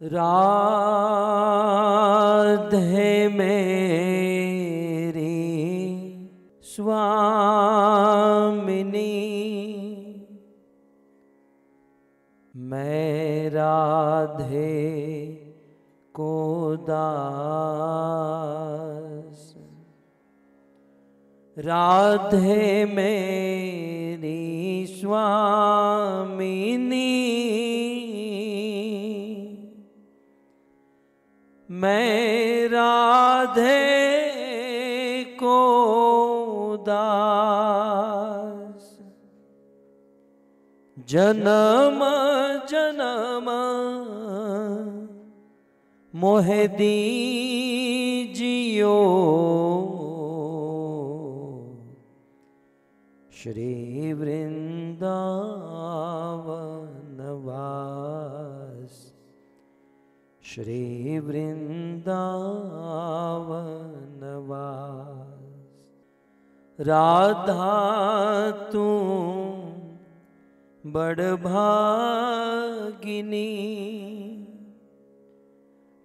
राधे मेरी स्वामिनी, मैं राधे को दास। राधे मेरी स्वामिनी, मैं राधे को दास। जन्म जन्म मोहे दीजियो, श्री वृंदावन वास, श्री वृंदावन वास। राधा तू बड़ भागिनी,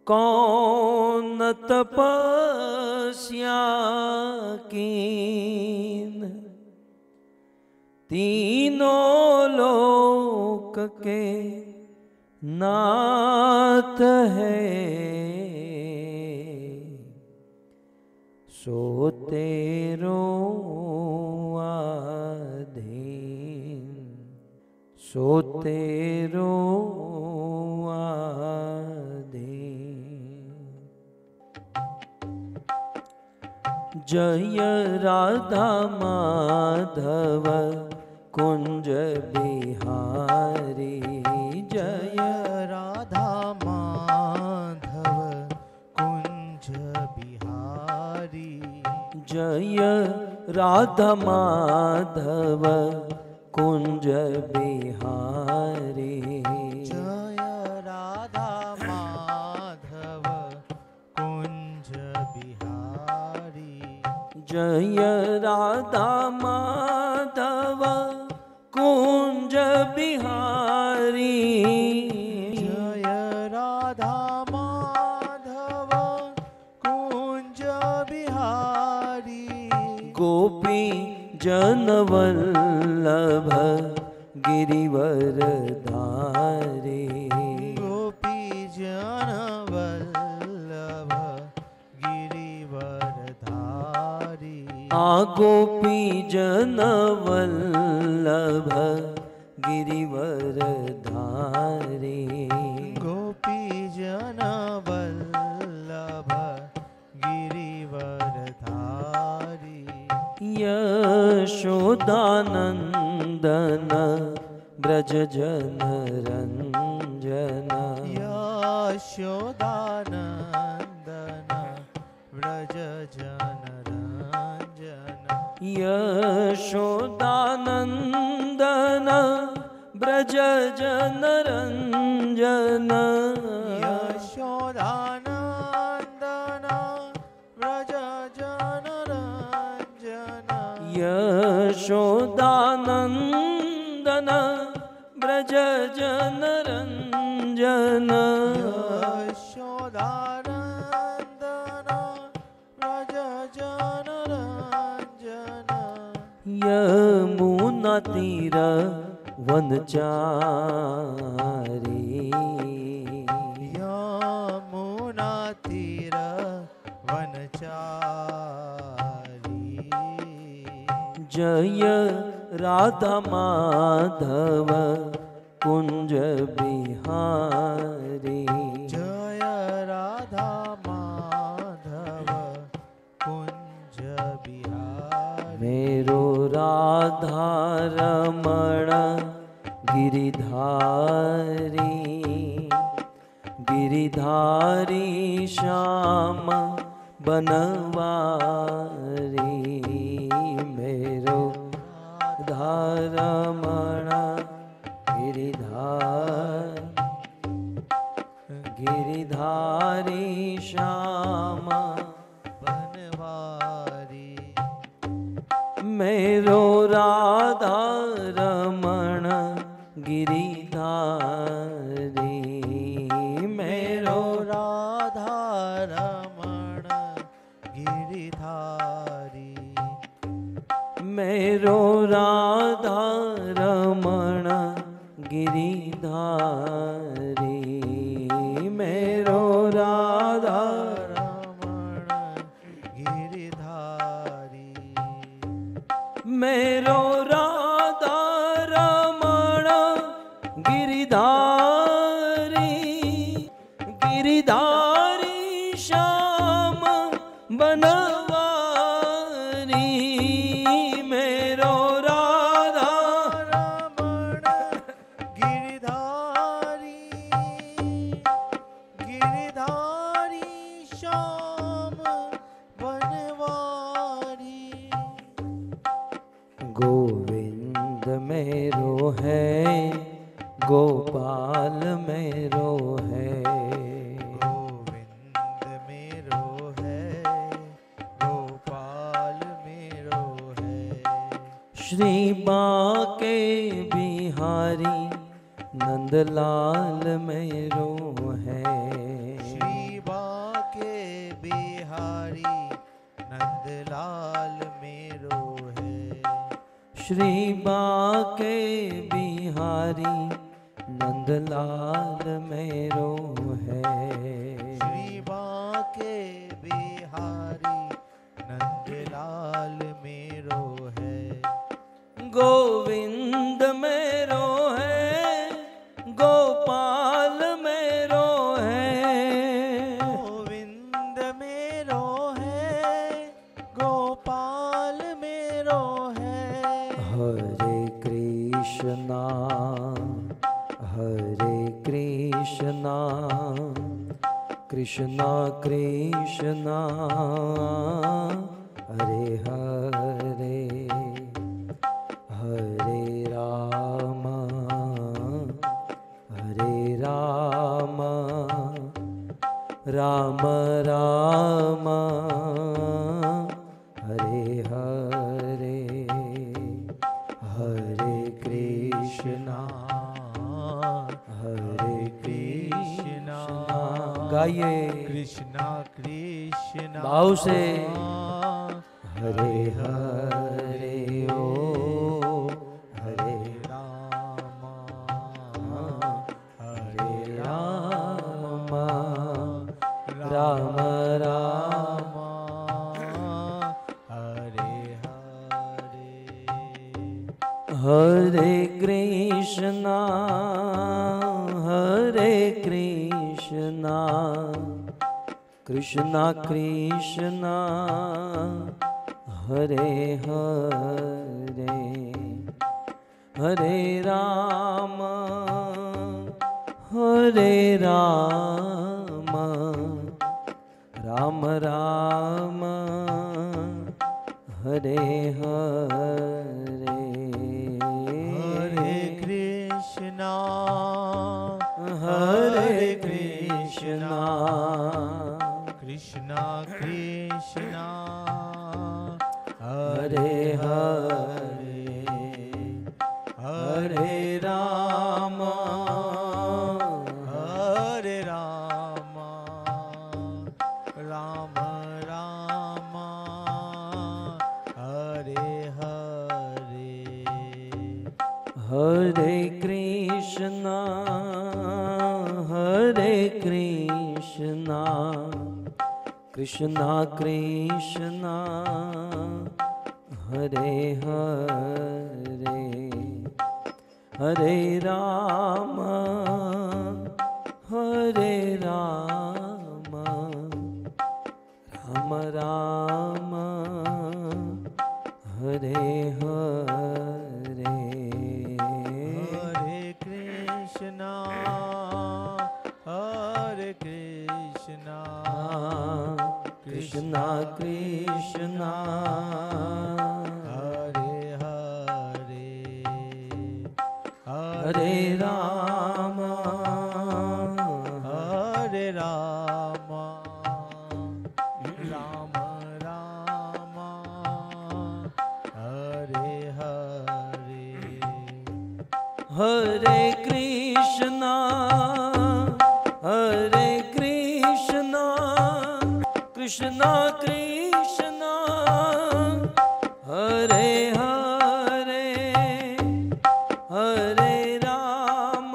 कौन तपस्या कीन, तीनों लोक के नाथ है, सो तेरो आधीन, सो तेरो आधीन। जय राधा माधव कुंज बिहारी, जय राधा माधव कुंज बिहारी, जय राधा माधव कुंज बिहारी, जय राधा माधव कुंज बिहारी, जय राधा माधव कुंज बिहारी, जय राधा माधव कुंज बिहारी। गोपी जन वल्लभ गिरिवर धारी, गोपी जन वल्लभ गिरिवर धारी, आ गोपी जन वल्लभ गिरिवर धारी, गोपी जन वल्लभ गिरिवर धारी। यशोदानंदन ब्रज जन रंजन, यशोदानंदन व्रज जन रंजन, यशोदानंदन ब्रज जन रंजन, यशोदानंदन व्रज जन रंजन, यशोदानंदन ब्रज जन रंजन, यशोदानंदन व्रज जन रंजन। यमुना तीर वनचारी, यमुना तीर वनचारी, जय राधा माधव कुंज बिहारी, जय राधा माधव कुंज बिहारी। मेरो राधा रमण गिरिधारी, गिरिधारी श्याम बनवारी, मेरो धारमण गिरिधारी श्याम बनवारी, मेरो राधा रमण गिरिधारी, मैं गिरिधारी श्याम बनवारी मेरो राधा रमण गिरधारी गिरधारी श्याम बनवारी गोविंद मेरो है गोपाल मेरो है गोविंद मेरो है गोपाल मेरो है श्री बाके बिहारी नंदलाल मेरो है श्री बाके बिहारी नंदलाल मेरो है श्री बाके बिहारी नंदलाल मेरो है श्री बाके बिहारी नंदलाल मेरो है गोविंद मेरो है गोपाल मेरो है गोविंद मेरो है गोपाल मेरो है हरे कृष्णा कृष्णा कृष्णा हरे हरे हरे राम राम राम हरे हरे हरे कृष्णा गाइए कृष्णा कृष्णा भाव से हरे हरे ओ हरे राम हरे राम राम राम हरे हरे हरे कृष्णा हरे कृष्णा कृष्णा कृष्णा हरे हरे हरे राम राम राम हरे हरे हरे कृष्णा कृष्णा कृष्णा हरे हरे हरे राम राम राम हरे हरे हरे कृष्णा कृष्णा कृष्णा हरे हरे हरे राम राम राम हरे हरे हरे कृष्णा कृष्णा कृष्णा हरे हरे हरे राम राम राम हरे हरे हरे कृष्णा कृष्णा कृष्णा हरे हरे हरे राम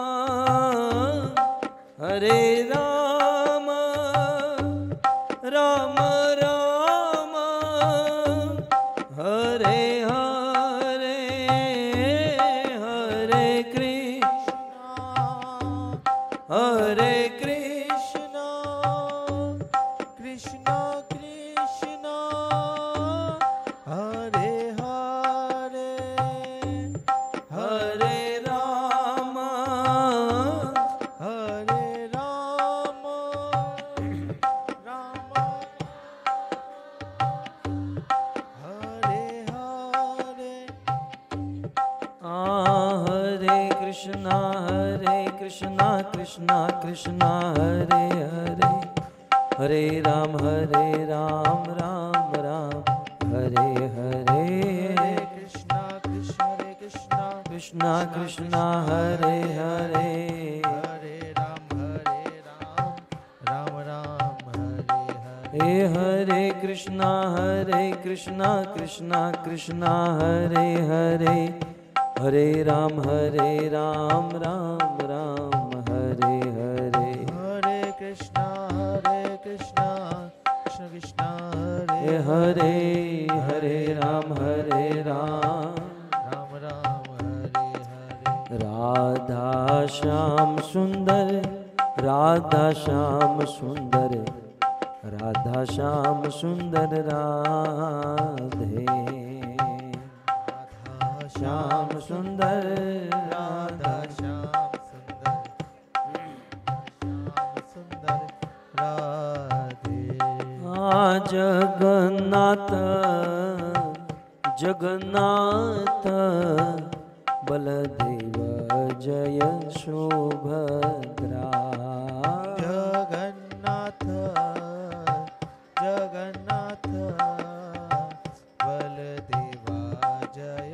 राम राम हरे हरे हरे कृष्णा कृष्णा कृष्णा कृष्णा हरे हरे, हरे राम राम राम हरे हरे, कृष्णा कृष्ण हरे कृष्णा कृष्णा कृष्णा हरे हरे, हरे राम राम राम हरे हरे, हे हरे कृष्णा कृष्णा कृष्णा हरे हरे, हरे राम राम राम हरे हरे, हरे कृष्णा कृष्ण कृष्ण हे हरे हरे राम राम राम हरे हरे, राधा श्याम सुंदर, राधा श्याम सुंदर, राधा श्याम सुंदर राधे, श्याम सुंदर राधा श्याम सुंदर राधे, जगन्नाथ जगन्नाथ बलदेव जय सुभद्रा, जगन्नाथ जगन्नाथ बलदेवा जय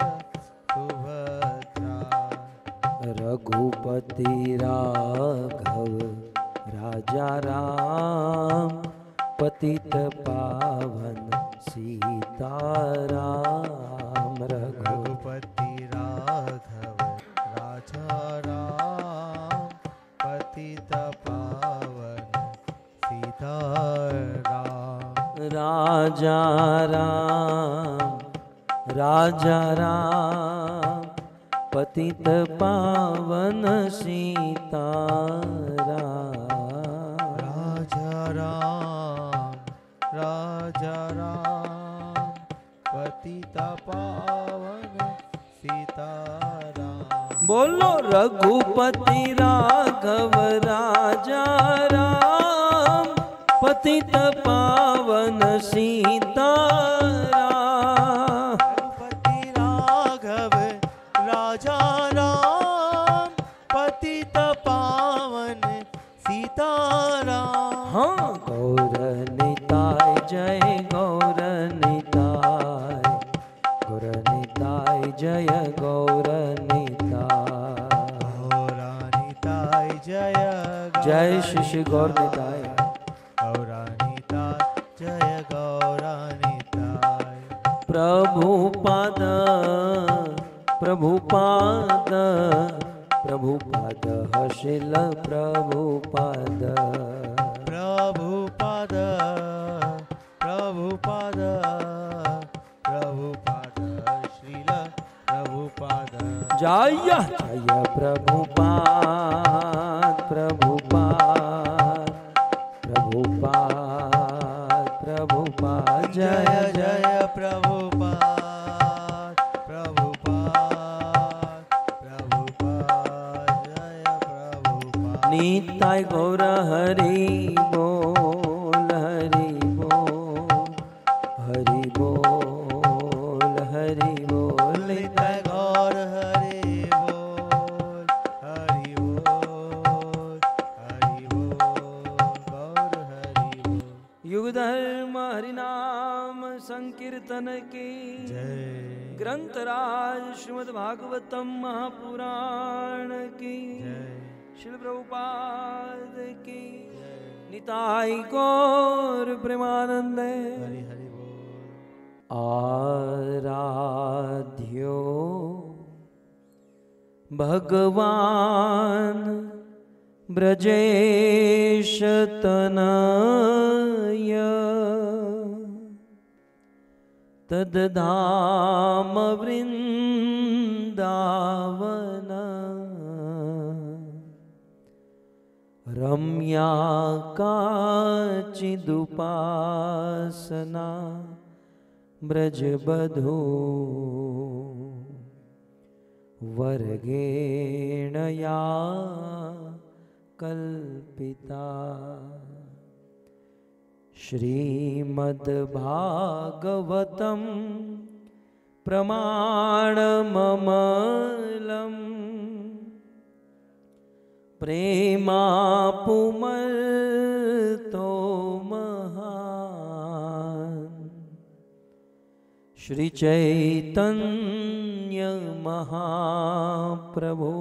सुभद्रा, रघुपति राघव राजा राम, पतित पावन सीताराम, रघुपति राघव राजा राम, पतित पावन सीताराम, राजा राम पतित पावन सीताराम, राजा राम पतित पावन सीताराम, बोलो रघुपति राघव राजा राम, पतित पावन सीताराम, रघुपति राघव राजा राम, पतित पावन सीताराम, हाँ गौर निताय जय गौर निताय, गौर निताय जय गौर निताय, गौरानिताय जय जय श्री श्री गौर निताय, गौरानिताय जय गौरानिताय, प्रभुपाद प्रभुपाद प्रभुपाद हशिल प्रभुपाद, प्रभुपाद प्रभुपाद प्रभुपाद श्रील प्रभुपाद, जय जय प्रभुपाद प्रभुपाद प्रभुपाद प्रभुपाद, जय जय प्रभुपाद प्रभुपाद प्रभुपाद, जय प्रभुपाद, निताय गौर हरि बोल हरि बोल हरि बोल हरि बोल, निताय गौर हरि बोल हरि बोल हरि बोल गौर हरि बोल, युग धर्म हरिनाम संकीर्तन की जय ग्रंथराज श्रीमद् भागवतम महापुराण की जय श्रील प्रभुपाद की निताई गौर प्रेमानंद हरि हरि बोल, आराध्यो भगवान ब्रजेश तनय तद्धाम वृंदावन रम्या काचिदुपासना ब्रजबधू वर्गेण या कल्पिता, श्रीमद्भागवतं प्रमाणममलं प्रेमापुमल तो महान श्री चैतन्य महाप्रभु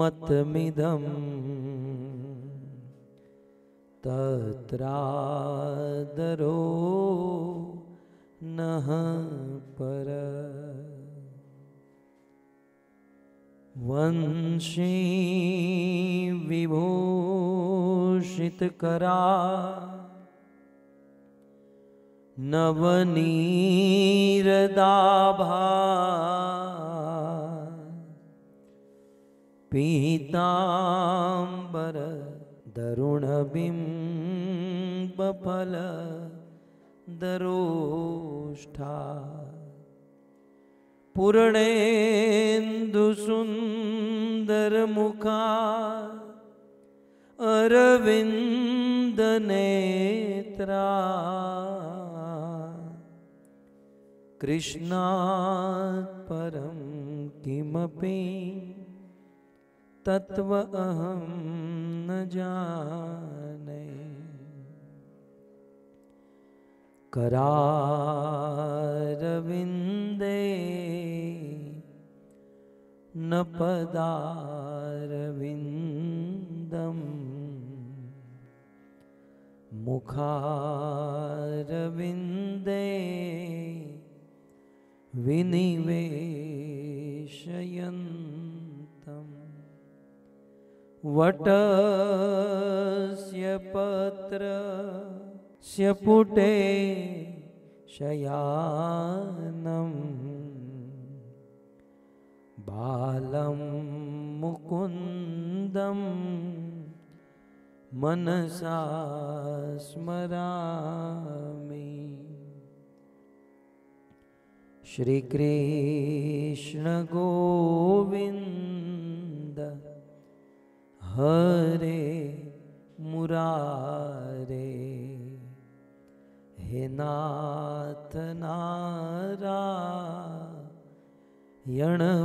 मतमिदं तत्रादरो नः पर वंशी विभूषित करा नवनीरदाभा पीतांबर दरुणबिंबफल दरोष्ठा पूर्णेन्दु सुंदर मुखा अरविंद नेत्रा कृष्णात् परं किमपि तत्व अहं न जाने करारविंदे न पदारविंदम मुखारविंदे विनिवेशयन्तम् वटस्य पत्रस्य पुटे शयानं बालं मुकुन्दं मनसा स्मरामि श्री कृष्ण गोविंद हरे मुरारे हे नाथ नारायण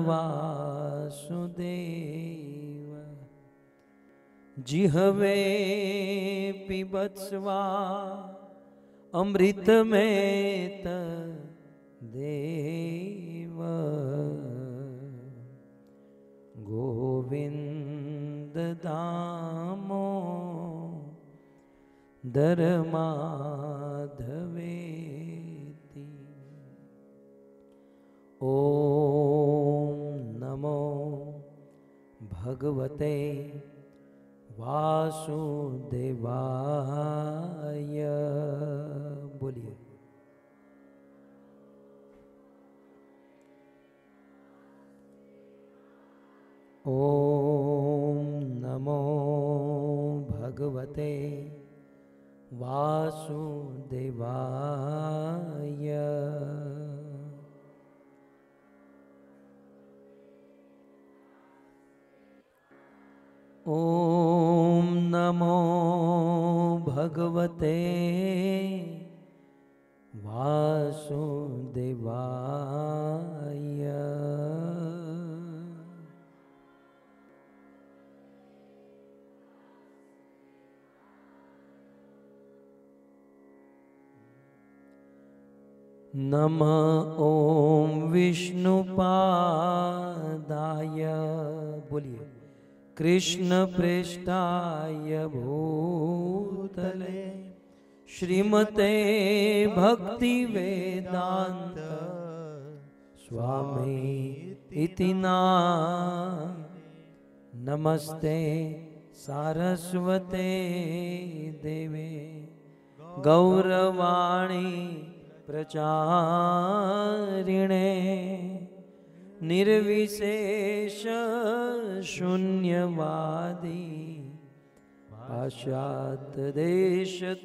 वासुदेव जिहवे पिबत्स्वा अमृतमेत देव गोविंद दामो दरमाधवेति ओम नमो भगवते वासुदेवाय। बोलिए ओम नमो भगवते वासुदेवाय। ओम नमो भगवते वासुदेवाय। नमः ओम विष्णुपादाय। बोलिए कृष्ण पृष्ठाय भूतले श्रीमते भक्ति वेदांत स्वामी इति नाम नमस्ते सारस्वते देवे गौरवाणी प्रचारिणे निर्विशेष शून्यवादी पाश्चात्य देशतारिणे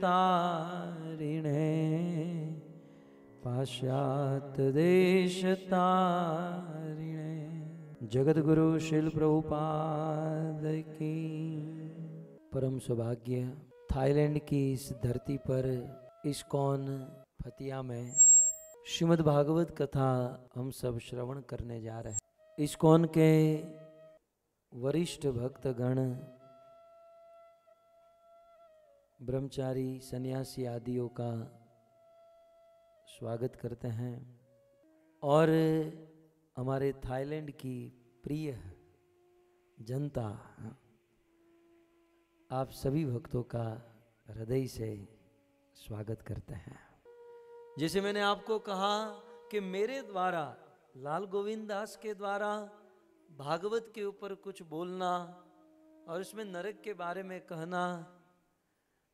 पाश्चात्य देशतारिणे। जगद्गुरु श्रील प्रभुपाद की परम सौभाग्य। थाईलैंड की इस धरती पर इस्कॉन फतिया में श्रीमद् भागवत कथा हम सब श्रवण करने जा रहे हैं। इस्कॉन के वरिष्ठ भक्तगण, ब्रह्मचारी, सन्यासी आदियों का स्वागत करते हैं और हमारे थाईलैंड की प्रिय जनता आप सभी भक्तों का हृदय से स्वागत करते हैं। जैसे मैंने आपको कहा कि मेरे द्वारा, लाल गोविंद दास के द्वारा भागवत के ऊपर कुछ बोलना और उसमें नरक के बारे में कहना,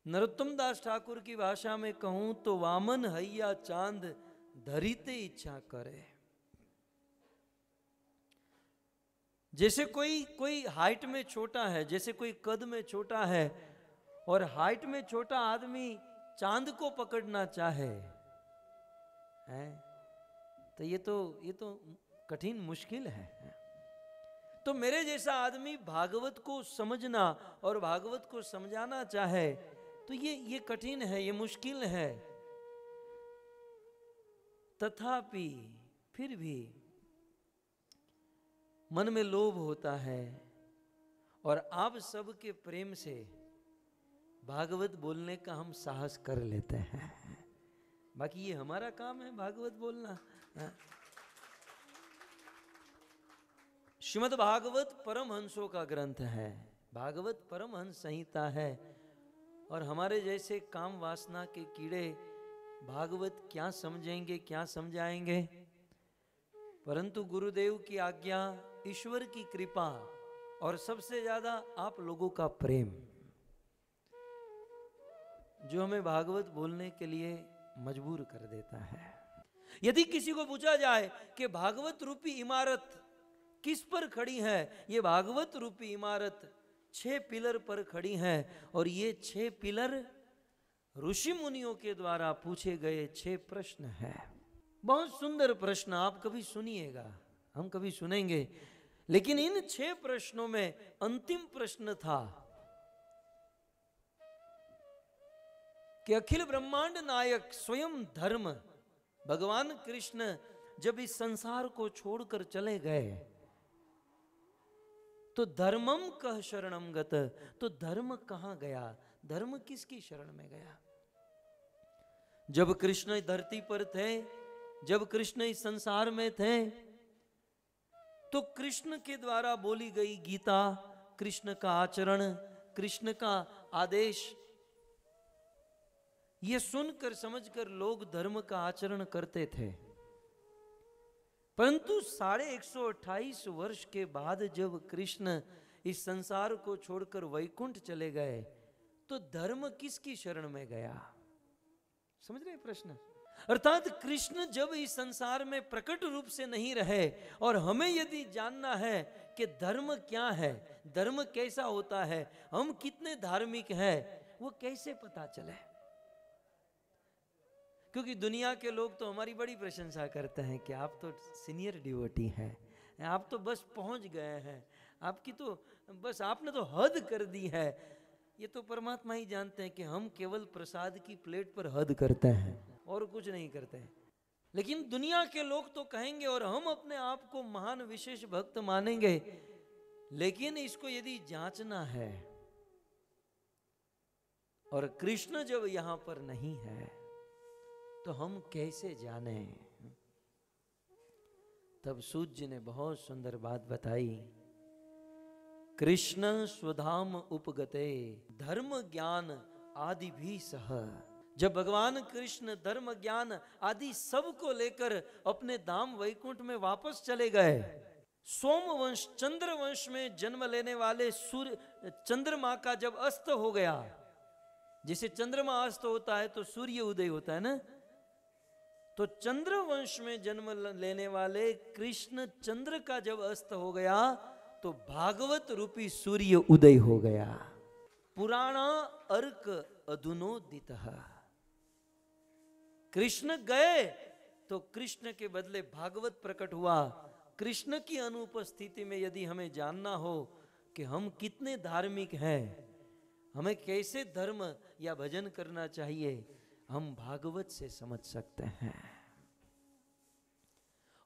नरोत्तम दास ठाकुर की भाषा में कहूं तो वामन हैया चांद धरीते इच्छा करे। जैसे कोई हाइट में छोटा है, जैसे कोई कद में छोटा है और हाइट में छोटा आदमी चांद को पकड़ना चाहे है, तो ये तो कठिन मुश्किल है। तो मेरे जैसा आदमी भागवत को समझना और भागवत को समझाना चाहे तो ये कठिन है, ये मुश्किल है। तथापि फिर भी मन में लोभ होता है और आप सबके प्रेम से भागवत बोलने का हम साहस कर लेते हैं। बाकी ये हमारा काम है भागवत बोलना। श्रीमद् भागवत परमहंसों का ग्रंथ है, भागवत परमहंस संहिता है और हमारे जैसे काम वासना के कीड़े भागवत क्या समझेंगे, क्या समझाएंगे। परंतु गुरुदेव की आज्ञा, ईश्वर की कृपा और सबसे ज्यादा आप लोगों का प्रेम जो हमें भागवत बोलने के लिए मजबूर कर देता है। यदि किसी को पूछा जाए कि भागवत रूपी इमारत किस पर खड़ी है, ये भागवत रूपी इमारत 6 पिलर पर खड़ी है और ये 6 पिलर ऋषि मुनियों के द्वारा पूछे गए 6 प्रश्न है। बहुत सुंदर प्रश्न, आप कभी सुनिएगा, हम कभी सुनेंगे। लेकिन इन 6 प्रश्नों में अंतिम प्रश्न था कि अखिल ब्रह्मांड नायक स्वयं धर्म भगवान कृष्ण जब इस संसार को छोड़कर चले गए तो धर्मम कह शरणम गत, तो धर्म कहां गया, धर्म किसकी शरण में गया। जब कृष्ण धरती पर थे, जब कृष्ण इस संसार में थे तो कृष्ण के द्वारा बोली गई गीता, कृष्ण का आचरण, कृष्ण का आदेश, ये सुनकर समझकर लोग धर्म का आचरण करते थे। परंतु 128 वर्ष के बाद जब कृष्ण इस संसार को छोड़कर वैकुंठ चले गए तो धर्म किसकी शरण में गया। समझ रहे प्रश्न। अर्थात कृष्ण जब इस संसार में प्रकट रूप से नहीं रहे और हमें यदि जानना है कि धर्म क्या है, धर्म कैसा होता है, हम कितने धार्मिक हैं, वो कैसे पता चले। क्योंकि दुनिया के लोग तो हमारी बड़ी प्रशंसा करते हैं कि आप तो सीनियर डिवोटी हैं, आप तो बस पहुंच गए हैं, आपकी तो बस आपने तो हद कर दी है। ये तो परमात्मा ही जानते हैं कि हम केवल प्रसाद की प्लेट पर हद करते हैं और कुछ नहीं करते हैं। लेकिन दुनिया के लोग तो कहेंगे और हम अपने आप को महान विशेष भक्त मानेंगे। लेकिन इसको यदि जांचना है और कृष्ण जब यहां पर नहीं है तो हम कैसे जाने। तब सूत जी ने बहुत सुंदर बात बताई। कृष्ण स्वधाम उपगते धर्म ज्ञान आदि भी सह। जब भगवान कृष्ण धर्म ज्ञान आदि सब को लेकर अपने धाम वैकुंठ में वापस चले गए, सोमवंश चंद्रवंश में जन्म लेने वाले सूर्य चंद्रमा का जब अस्त हो गया, जिसे चंद्रमा अस्त होता है तो सूर्य उदय होता है ना, तो चंद्रवंश में जन्म लेने वाले कृष्ण चंद्र का जब अस्त हो गया तो भागवत रूपी सूर्य उदय हो गया। पुराणा अर्क अधुनोदित। कृष्ण गए तो कृष्ण के बदले भागवत प्रकट हुआ। कृष्ण की अनुपस्थिति में यदि हमें जानना हो कि हम कितने धार्मिक हैं, हमें कैसे धर्म या भजन करना चाहिए, हम भागवत से समझ सकते हैं।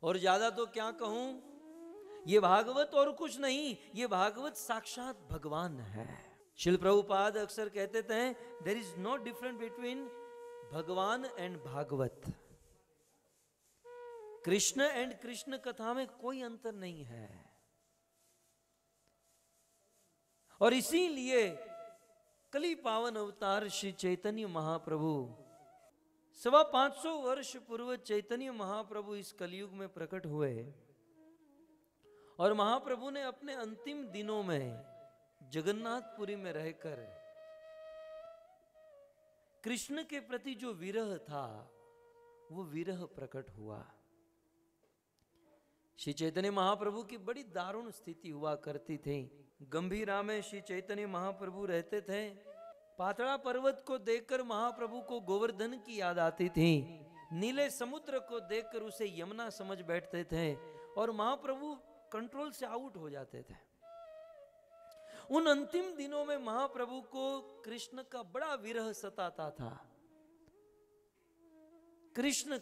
और ज्यादा तो क्या कहूं, ये भागवत और कुछ नहीं, ये भागवत साक्षात भगवान है। शिल प्रभुपाद अक्सर कहते थे, there is no difference between भगवान एंड भागवत। कृष्ण एंड कृष्ण कथा में कोई अंतर नहीं है। और इसीलिए कली पावन अवतार श्री चैतन्य महाप्रभु 550 वर्ष पूर्व चैतन्य महाप्रभु इस कलयुग में प्रकट हुए और महाप्रभु ने अपने अंतिम दिनों में जगन्नाथपुरी में रहकर कृष्ण के प्रति जो विरह था वो विरह प्रकट हुआ। श्री चैतन्य महाप्रभु की बड़ी दारुण स्थिति हुआ करती थी। गंभीरा में श्री चैतन्य महाप्रभु रहते थे। पातड़ा पर्वत को देखकर महाप्रभु को गोवर्धन की याद आती थी। नीले समुद्र को देखकर उसे यमुना समझ बैठते थे और महाप्रभु कंट्रोल से आउट हो जाते थे। उन अंतिम दिनों में महाप्रभु को कृष्ण का बड़ा विरह सताता था। कृष्ण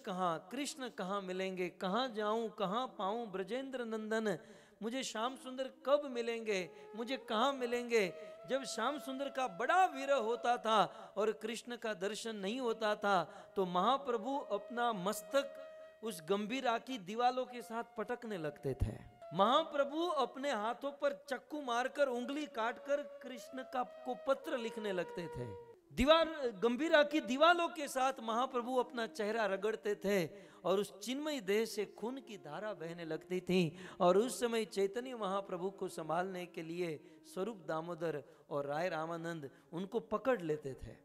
कहाँ मिलेंगे, कहाँ जाऊं, कहाँ पाऊं ब्रजेंद्र नंदन, मुझे श्याम सुंदर कब मिलेंगे, मुझे कहाँ मिलेंगे। जब श्याम सुंदर का बड़ा विरह होता था और कृष्ण का दर्शन नहीं होता था तो महाप्रभु अपना मस्तक उस गंभीरा की दीवालों के साथ पटकने लगते थे। महाप्रभु अपने हाथों पर चक्कू मारकर उंगली काटकर कृष्ण को पत्र लिखने लगते थे। दीवार गंभीरा की दीवालों के साथ महाप्रभु अपना चेहरा रगड़ते थे और उस चिन्मय देह से खून की धारा बहने लगती थी। और उस समय चैतन्य महाप्रभु को संभालने के लिए स्वरूप दामोदर और राय रामानंद उनको पकड़ लेते थे।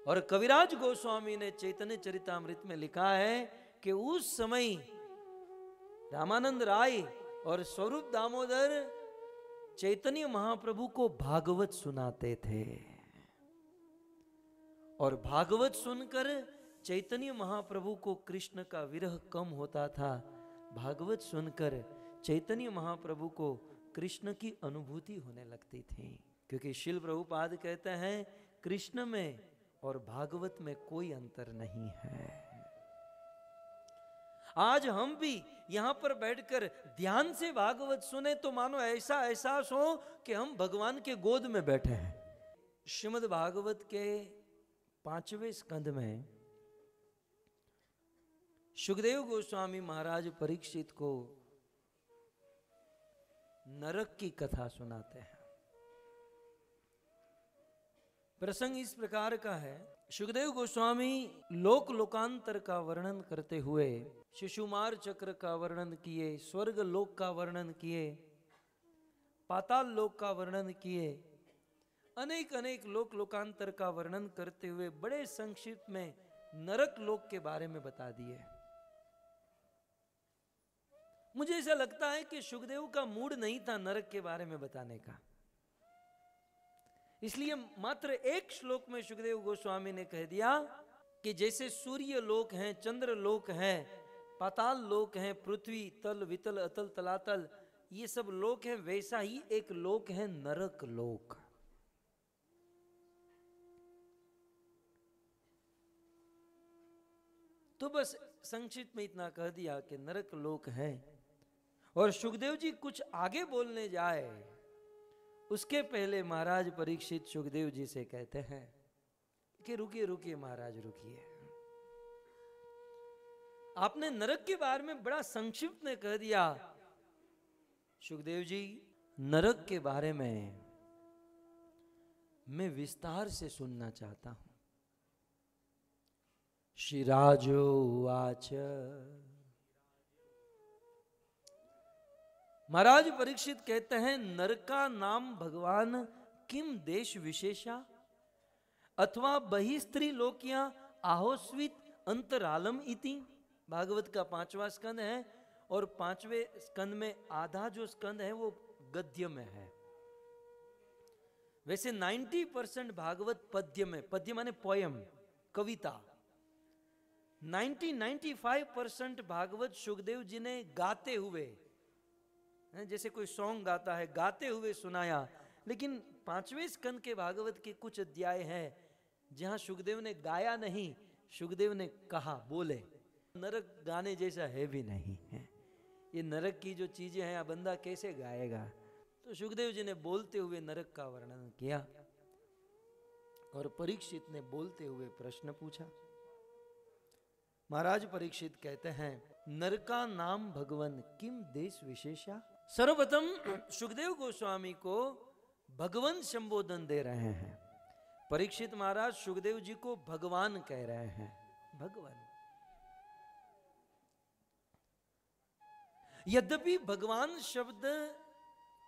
और कविराज गोस्वामी ने चैतन्य चरितामृत में लिखा है कि उस समय रामानंद राय और स्वरूप दामोदर चैतन्य महाप्रभु को भागवत सुनाते थे और भागवत सुनकर चैतन्य महाप्रभु को कृष्ण का विरह कम होता था। भागवत सुनकर चैतन्य महाप्रभु को कृष्ण की अनुभूति होने लगती थी। क्योंकि शिल प्रभुपाद कहते हैं कृष्ण में और भागवत में कोई अंतर नहीं है। आज हम भी यहां पर बैठकर ध्यान से भागवत सुने तो मानो ऐसा एहसास हो कि हम भगवान के गोद में बैठे हैं। श्रीमद् भागवत के 5वें स्कंद में सुखदेव गोस्वामी महाराज परीक्षित को नरक की कथा सुनाते हैं। प्रसंग इस प्रकार का है। सुखदेव गोस्वामी लोक लोकांतर का वर्णन करते हुए शिशुमार चक्र का वर्णन किए, स्वर्ग लोक का वर्णन किए, पाताल लोक का वर्णन किए, अनेक अनेक लोक लोकांतर का वर्णन करते हुए बड़े संक्षिप्त में नरक लोक के बारे में बता दिए। मुझे ऐसा लगता है कि सुखदेव का मूड नहीं था नरक के बारे में बताने का, इसलिए मात्र एक श्लोक में सुखदेव गोस्वामी ने कह दिया कि जैसे सूर्य लोक हैं, चंद्र लोक हैं, पाताल लोक हैं, पृथ्वी तल वितल अतल तलातल ये सब लोक हैं, वैसा ही एक लोक है नरक लोक। तो बस संक्षिप्त में इतना कह दिया कि नरक लोक है। और सुखदेव जी कुछ आगे बोलने जाए उसके पहले महाराज परीक्षित सुखदेव जी से कहते हैं कि रुकिए रुकिए महाराज रुकिए, आपने नरक के बारे में बड़ा संक्षिप्त में कह दिया। सुखदेव जी नरक के बारे में मैं विस्तार से सुनना चाहता हूं। श्री राजोवाच, महाराज परीक्षित कहते हैं नरका नाम भगवान किम देश विशेषा अथवा बहिस्त्री लोकिया आहोस्वित अंतरालम इति। भागवत का 5वां स्कंद है और 5वें स्कंद में आधा जो स्कंद है वो गद्य में है। वैसे 90% भागवत पद्य में, पद्य माने पोयम, कविता। 95% भागवत सुखदेव जी ने गाते हुए, जैसे कोई सॉन्ग गाता है, गाते हुए सुनाया। लेकिन 5वें स्कंद के भागवत के कुछ अध्याय हैं जहां सुखदेव ने गाया नहीं, सुखदेव ने कहा, बोले। नरक गाने जैसा है भी नहीं है, ये नरक की जो चीजें हैं बंदा कैसे गाएगा। तो सुखदेव जी ने बोलते हुए नरक का वर्णन किया और परीक्षित ने बोलते हुए प्रश्न पूछा। महाराज परीक्षित कहते हैं, नरका नाम भगवन किम देश विशेषा। सर्वप्रथम सुखदेव गोस्वामी को भगवान संबोधन दे रहे हैं। परीक्षित महाराज सुखदेव जी को भगवान कह रहे हैं। भगवान, यद्यपि भगवान शब्द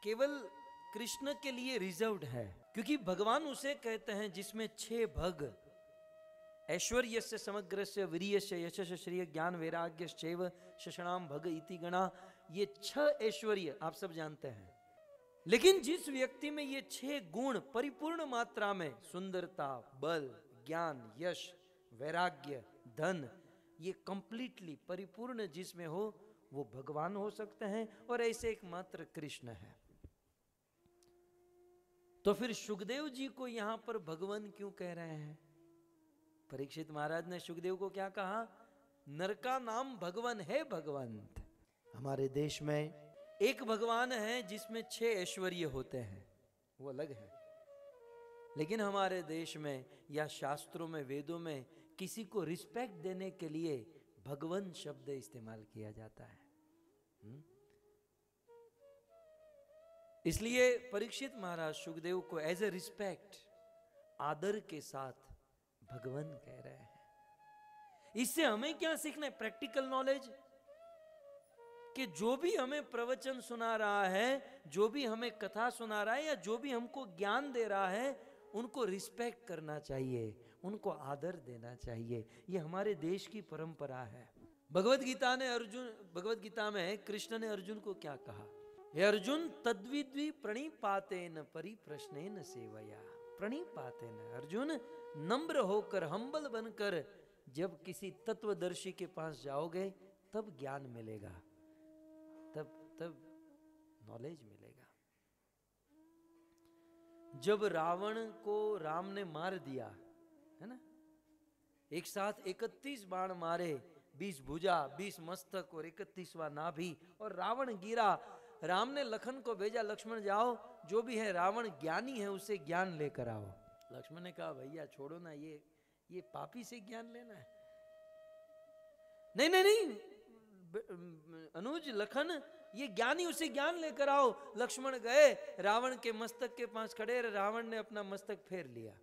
केवल कृष्ण के लिए रिजर्व्ड है, क्योंकि भगवान उसे कहते हैं जिसमें 6 भग, ऐश्वर्यस्य समग्रस्य वीर्यस्य यशस्य श्रेय ज्ञान वैराग्य शैव शषणाम भग इति गणा, ये 6 ऐश्वर्य आप सब जानते हैं। लेकिन जिस व्यक्ति में ये 6 गुण परिपूर्ण मात्रा में, सुंदरता, बल, ज्ञान, यश, वैराग्य, धन, ये कंप्लीटली परिपूर्ण जिसमें हो, वो भगवान हो सकते हैं। और ऐसे एकमात्र कृष्ण है। तो फिर सुखदेव जी को यहां पर भगवान क्यों कह रहे हैं? परीक्षित महाराज ने सुखदेव को क्या कहा? नर का नाम भगवान है, भगवंत। हमारे देश में एक भगवान है जिसमें 6 ऐश्वर्य होते हैं, वो अलग है। लेकिन हमारे देश में या शास्त्रों में, वेदों में किसी को रिस्पेक्ट देने के लिए भगवान शब्द इस्तेमाल किया जाता है। इसलिए परीक्षित महाराज सुखदेव को एज ए रिस्पेक्ट, आदर के साथ भगवान कह रहे हैं। इससे हमें क्या सीखना है? प्रैक्टिकल नॉलेज, कि जो भी हमें प्रवचन सुना रहा है, जो भी हमें कथा सुना रहा है, या जो भी हमको ज्ञान दे रहा है, उनको रिस्पेक्ट करना चाहिए, उनको आदर देना चाहिए। ये हमारे देश की परंपरा है। भगवत गीता में कृष्ण ने अर्जुन को क्या कहा? हे अर्जुन, तद्विद्वी प्रणिपातेन परिप्रश्नेन सेवया। प्रणिपातेन, अर्जुन नम्र होकर, हम्बल बनकर जब किसी तत्वदर्शी के पास जाओगे तब ज्ञान मिलेगा, तब नॉलेज मिलेगा। जब रावण को राम ने मार दिया है ना, एक साथ 31 बाण मारे, 20 भुजा, 20 मस्तक और 31वां नाभि, और रावण गिरा। राम ने लखन को भेजा, लक्ष्मण जाओ, जो भी है रावण ज्ञानी है, उससे ज्ञान लेकर आओ। लक्ष्मण ने कहा, भैया छोड़ो ना, ये पापी से ज्ञान लेना है। नहीं नहीं नहीं अनुज, लखन, ये ज्ञानी, उसे ज्ञान लेकर आओ। लक्ष्मण गए, रावण के मस्तक के पास खड़े, रावण ने अपना मस्तक फेर लिया।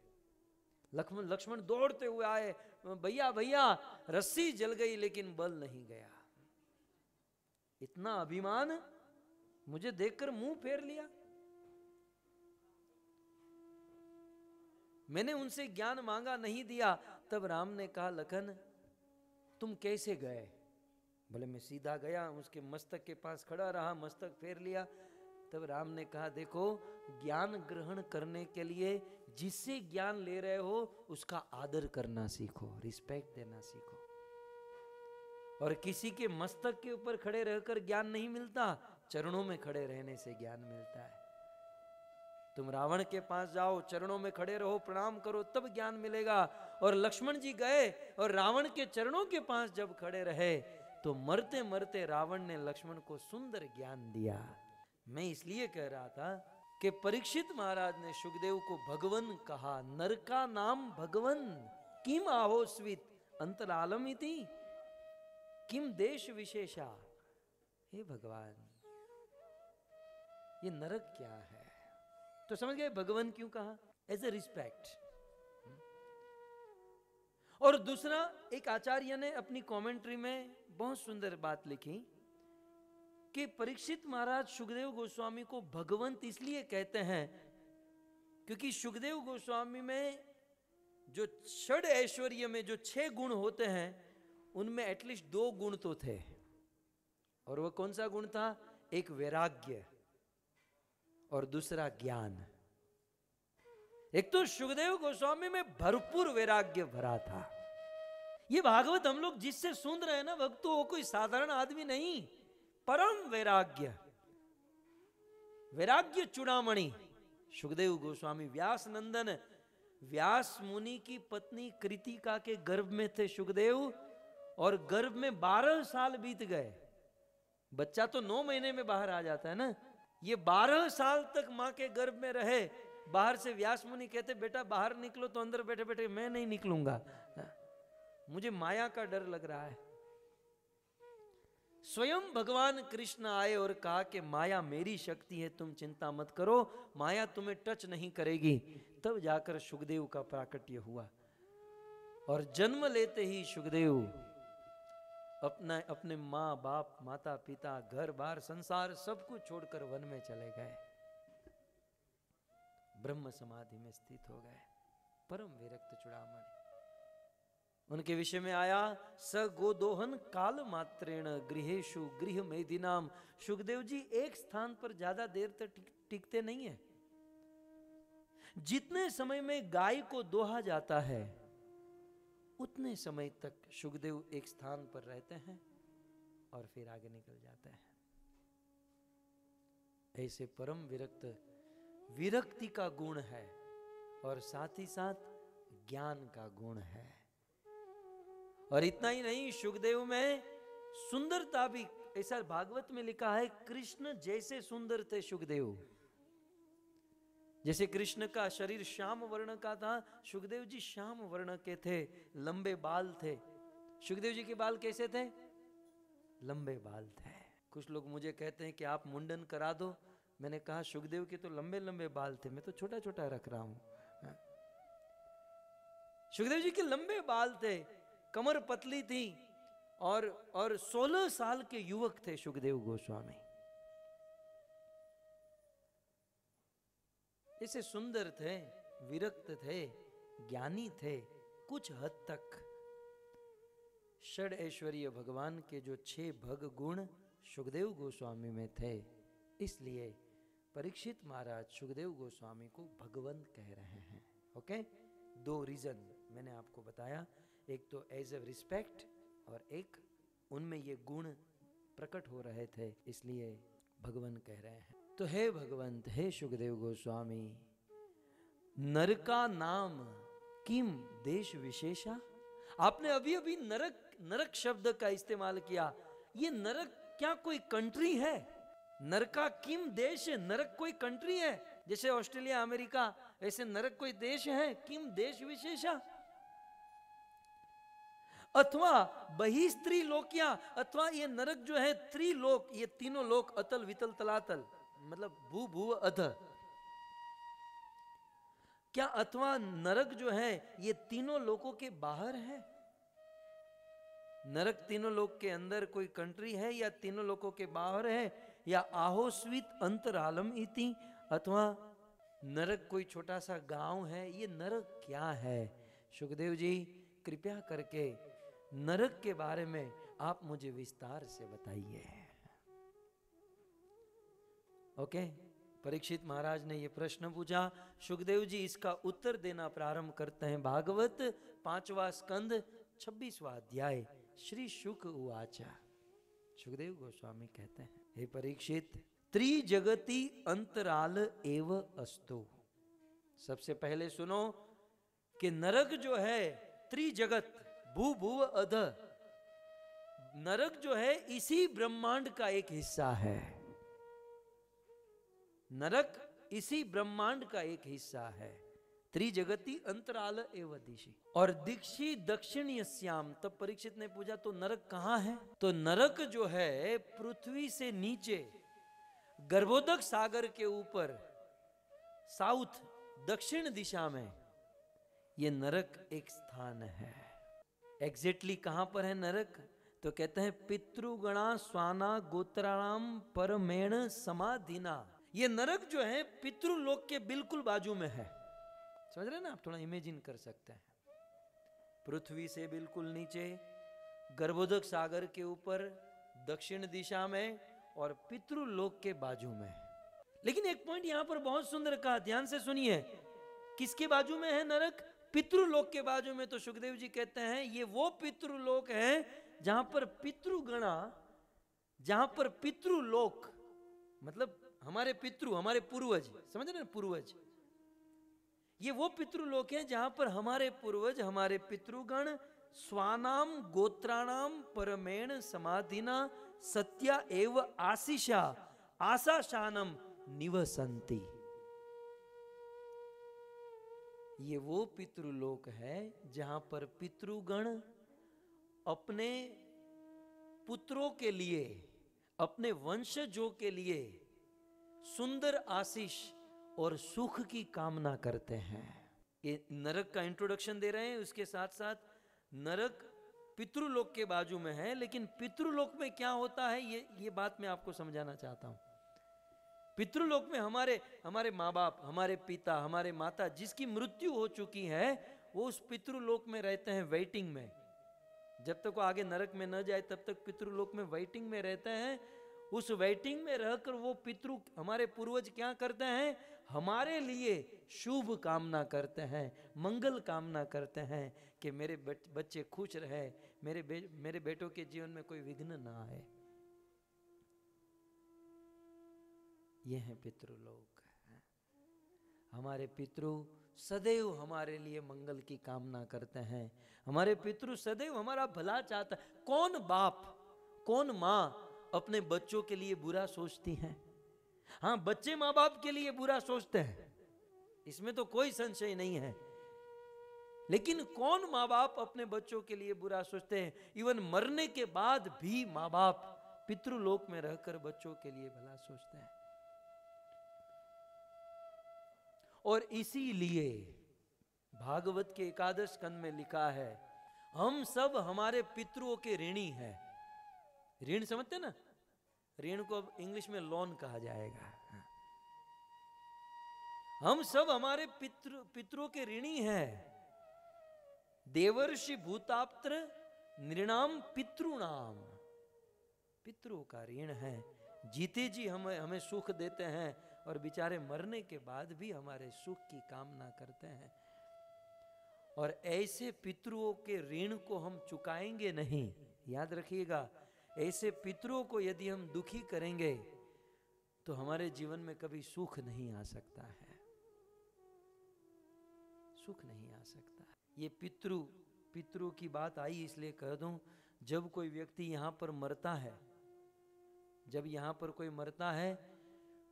लक्ष्मण दौड़ते हुए आए, भैया भैया, रस्सी जल गई लेकिन बल नहीं गया। इतना अभिमान, मुझे देखकर मुंह फेर लिया। मैंने उनसे ज्ञान मांगा, नहीं दिया। तब राम ने कहा, लखन तुम कैसे गए? बोले, मैं सीधा गया, उसके मस्तक के पास खड़ा रहा, मस्तक फेर लिया। तब राम ने कहा, देखो, ज्ञान ग्रहण करने के लिए जिससे ज्ञान ले रहे हो उसका आदर करना सीखो, रिस्पेक्ट देना सीखो। और किसी के मस्तक के ऊपर खड़े रहकर ज्ञान नहीं मिलता, चरणों में खड़े रहने से ज्ञान मिलता है। तुम रावण के पास जाओ, चरणों में खड़े रहो, प्रणाम करो, तब ज्ञान मिलेगा। और लक्ष्मण जी गए और रावण के चरणों के पास जब खड़े रहे, तो मरते मरते रावण ने लक्ष्मण को सुंदर ज्ञान दिया। मैं इसलिए कह रहा था कि परीक्षित महाराज ने सुखदेव को भगवन कहा। नर का नाम भगवन, किम आहोस्वित अंतरालम इति, किम देश विशेषा। हे भगवान, ये नरक क्या है? तो समझ गए भगवान क्यों कहा? As a respect. और दूसरा, एक आचार्य ने अपनी कमेंट्री में बहुत सुंदर बात लिखी कि परीक्षित महाराज सुखदेव गोस्वामी को भगवंत इसलिए कहते हैं क्योंकि सुखदेव गोस्वामी में जो 6 ऐश्वर्य में जो 6 गुण होते हैं, उनमें एटलीस्ट 2 गुण तो थे। और वह कौन सा गुण था? एक वैराग्य और दूसरा ज्ञान। एक तो सुखदेव गोस्वामी में भरपूर वैराग्य भरा था। ये भागवत हम लोग जिससे सुन रहे हैं ना भक्तों, वो कोई साधारण आदमी नहीं, परम वैराग्य, वैराग्य चूड़ामणि सुखदेव गोस्वामी। व्यास नंदन, व्यास मुनि की पत्नी कृतिका के गर्भ में थे सुखदेव, और गर्भ में 12 साल बीत गए। बच्चा तो 9 महीने में बाहर आ जाता है ना, ये 12 साल तक माँ के गर्भ में रहे। बाहर से व्यास मुनि कहते बेटा बाहर निकलो, तो अंदर बैठे बैठे मैं नहीं निकलूंगा, मुझे माया का डर लग रहा है। स्वयं भगवान कृष्ण आए और कहा कि माया मेरी शक्ति है, तुम चिंता मत करो, माया तुम्हें टच नहीं करेगी। तब जाकर सुखदेव का प्राकट्य हुआ और जन्म लेते ही सुखदेव अपने माँ बाप, माता पिता, घर बार, संसार सब कुछ छोड़कर वन में चले गए, ब्रह्म समाधि में स्थित हो गए। परम विरक्त चूड़ामणि उनके विषय में आया, स गोदोहन काल मात्रेण गृहेशु गृह मेदिनाम। सुखदेव जी एक स्थान पर ज्यादा देर तक टिकते नहीं है। जितने समय में गाय को दोहा जाता है उतने समय तक सुखदेव एक स्थान पर रहते हैं और फिर आगे निकल जाते हैं। ऐसे परम विरक्त, विरक्ति का गुण है और साथ ही साथ ज्ञान का गुण है। और इतना ही नहीं, सुखदेव में सुंदरता भी, ऐसा भागवत में लिखा है, कृष्ण जैसे सुंदर थे सुखदेव। जैसे कृष्ण का शरीर श्याम वर्ण का था, सुखदेव जी श्याम वर्ण के थे, लंबे बाल थे। सुखदेव जी के बाल कैसे थे? लंबे बाल थे। कुछ लोग मुझे कहते हैं कि आप मुंडन करा दो। मैंने कहा सुखदेव के तो लंबे लंबे बाल थे, मैं तो छोटा छोटा रख रहा हूं। सुखदेव जी के लंबे बाल थे, कमर पतली थी और 16 साल के युवक थे सुखदेव गोस्वामी। ऐसे सुंदर थे, विरक्त थे, ज्ञानी थे कुछ हद तक। षड ऐश्वर्य भगवान के जो 6 भग गुण सुखदेव गोस्वामी में थे, इसलिए परीक्षित महाराज सुखदेव गोस्वामी को भगवंत कह रहे हैं। ओके, 2 रीजन मैंने आपको बताया, एक तो एज ए रिस्पेक्ट और एक उनमें ये गुण प्रकट हो रहे थे, इसलिए भगवान कह रहे हैं। तो हे भगवंत, हे सुखदेव गोस्वामी, नर का नाम किम देश विशेषा। आपने अभी अभी नरक शब्द का इस्तेमाल किया। ये नरक क्या कोई कंट्री है? नरका किम देश, नरक कोई कंट्री है? जैसे ऑस्ट्रेलिया, अमेरिका, ऐसे नरक कोई देश है? किम देश विशेषा। अथवा बही स्त्री लोकिया, अथवा ये नरक जो है त्रिलोक, ये तीनों लोक, अतल वितल तलातल, मतलब भू भुव अध, क्या अथवा नरक जो है ये तीनों लोकों के बाहर है? नरक तीनों लोक के अंदर कोई कंट्री है या तीनों लोकों के बाहर है, या आहोस्वित अंतरालम इति, अथवा नरक कोई छोटा सा गांव है? ये नरक क्या है? सुखदेव जी कृपया करके नरक के बारे में आप मुझे विस्तार से बताइए। ओके, परीक्षित महाराज ने यह प्रश्न पूछा। सुखदेव जी इसका उत्तर देना प्रारंभ करते हैं। भागवत 5वां स्कंद 26वां अध्याय। श्री शुक उवाचा, सुखदेव गोस्वामी कहते हैं, हे परीक्षित, त्रिजगति अंतराल एव अस्तु। सबसे पहले सुनो कि नरक जो है त्रिजगत, भू भुव अध, नरक जो है इसी ब्रह्मांड का एक हिस्सा है। नरक इसी ब्रह्मांड का एक हिस्सा है। त्रिजगति अंतराल एवं दिशि, और दिक्षी दक्षिणयस्याम। तब परीक्षित ने पूछा तो नरक कहां है? तो नरक जो है पृथ्वी से नीचे गर्भोदक सागर के ऊपर साउथ दक्षिण दिशा में ये नरक एक स्थान है। एग्जैक्टली कहां पर है नरक? तो कहते हैं पितृगणा स्वाना गोत्राणाम परमेण समाधिना। ये नरक जो है पितृलोक के बिल्कुल बाजू में है। समझ रहे ना आप? थोड़ा इमेजिन कर सकते हैं। पृथ्वी से बिल्कुल नीचे, गर्भोदक सागर के ऊपर दक्षिण दिशा में, और पितृलोक के बाजू में। लेकिन एक पॉइंट यहां पर बहुत सुंदर कहा, ध्यान से सुनिए। किसके बाजू में है नरक? पितृलोक के बाजू में। तो सुखदेव जी कहते हैं ये वो पितृलोक है जहां पर पितृगणा, जहां पर पितृलोक मतलब हमारे पितृ, हमारे पूर्वज, समझ रहे ना, पूर्वज, ये वो पितृलोक है जहां पर हमारे पूर्वज, हमारे पितृगण स्वानाम गोत्राणाम परमेण समाधिना सत्या एव आशीषा आशाशानम निवसंती। ये वो पितृलोक है जहां पर पितृगण अपने पुत्रों के लिए, अपने वंशजों के लिए सुंदर आशीष और सुख की कामना करते हैं। ये नरक का इंट्रोडक्शन दे रहे हैं, उसके साथ साथ नरक पितृलोक के बाजू में है, लेकिन पितृलोक में क्या होता है ये बात मैं आपको समझाना चाहता हूं। पितृलोक में हमारे माँ बाप, हमारे पिता, हमारे माता जिसकी मृत्यु हो चुकी है, वो उस पितृलोक में रहते हैं वेटिंग में। जब तक वो आगे नरक में न जाए तब तक पितृलोक में वेटिंग में रहते हैं। उस वेटिंग में रहकर वो पितृ, हमारे पूर्वज क्या करते हैं, हमारे लिए शुभ कामना करते हैं, मंगल कामना करते हैं कि मेरे बच्चे खुश रहे, मेरे बेटों के जीवन में कोई विघ्न ना आए। ये है पितृलोक। हमारे पितृ सदैव हमारे लिए मंगल की कामना करते हैं, हमारे पितृ सदैव हमारा भला चाहता है। कौन बाप, कौन माँ अपने बच्चों के लिए बुरा सोचती हैं? हाँ, बच्चे माँ बाप के लिए बुरा सोचते हैं, इसमें तो कोई संशय नहीं है। लेकिन कौन माँ बाप अपने बच्चों के लिए बुरा सोचते हैं? इवन मरने के बाद भी माँ बाप पितृलोक में रहकर बच्चों के लिए भला सोचते हैं। और इसीलिए भागवत के एकादश स्कंद में लिखा है, हम सब हमारे पितरों के ऋणी हैं। ऋण समझते ना? ऋण को अब इंग्लिश में लोन कहा जाएगा। हम सब हमारे पितरों के ऋणी हैं। देवर्षि भूताप्त्र नृणाम पितृणाम, पितरों का ऋण है। जीते जी हमें सुख देते हैं और बेचारे मरने के बाद भी हमारे सुख की कामना करते हैं। और ऐसे पितरों के ऋण को हम चुकाएंगे नहीं। याद रखिएगा, ऐसे पितरों को यदि हम दुखी करेंगे तो हमारे जीवन में कभी सुख नहीं आ सकता है, सुख नहीं आ सकता। ये पितरों की बात आई इसलिए कह दूं, जब कोई व्यक्ति यहां पर मरता है, जब यहां पर कोई मरता है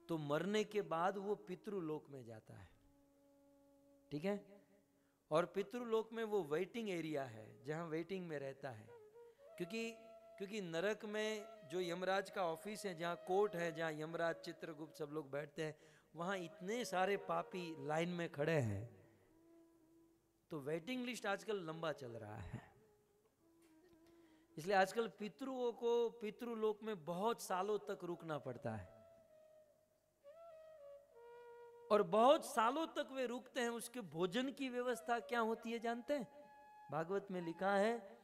तो मरने के बाद वो पितृलोक में जाता है, ठीक है? और पितृलोक में वो वेटिंग एरिया है जहां वेटिंग में रहता है। क्योंकि नरक में जो यमराज का ऑफिस है, जहां कोर्ट है, जहां यमराज, चित्रगुप्त सब लोग बैठते हैं, वहां इतने सारे पापी लाइन में खड़े हैं, तो वेटिंग लिस्ट आजकल लंबा चल रहा है। इसलिए आजकल पितरों को पितृलोक में बहुत सालों तक रुकना पड़ता है, और बहुत सालों तक वे रुकते हैं। उसके भोजन की व्यवस्था क्या होती है जानते हैं? भागवत में लिखा है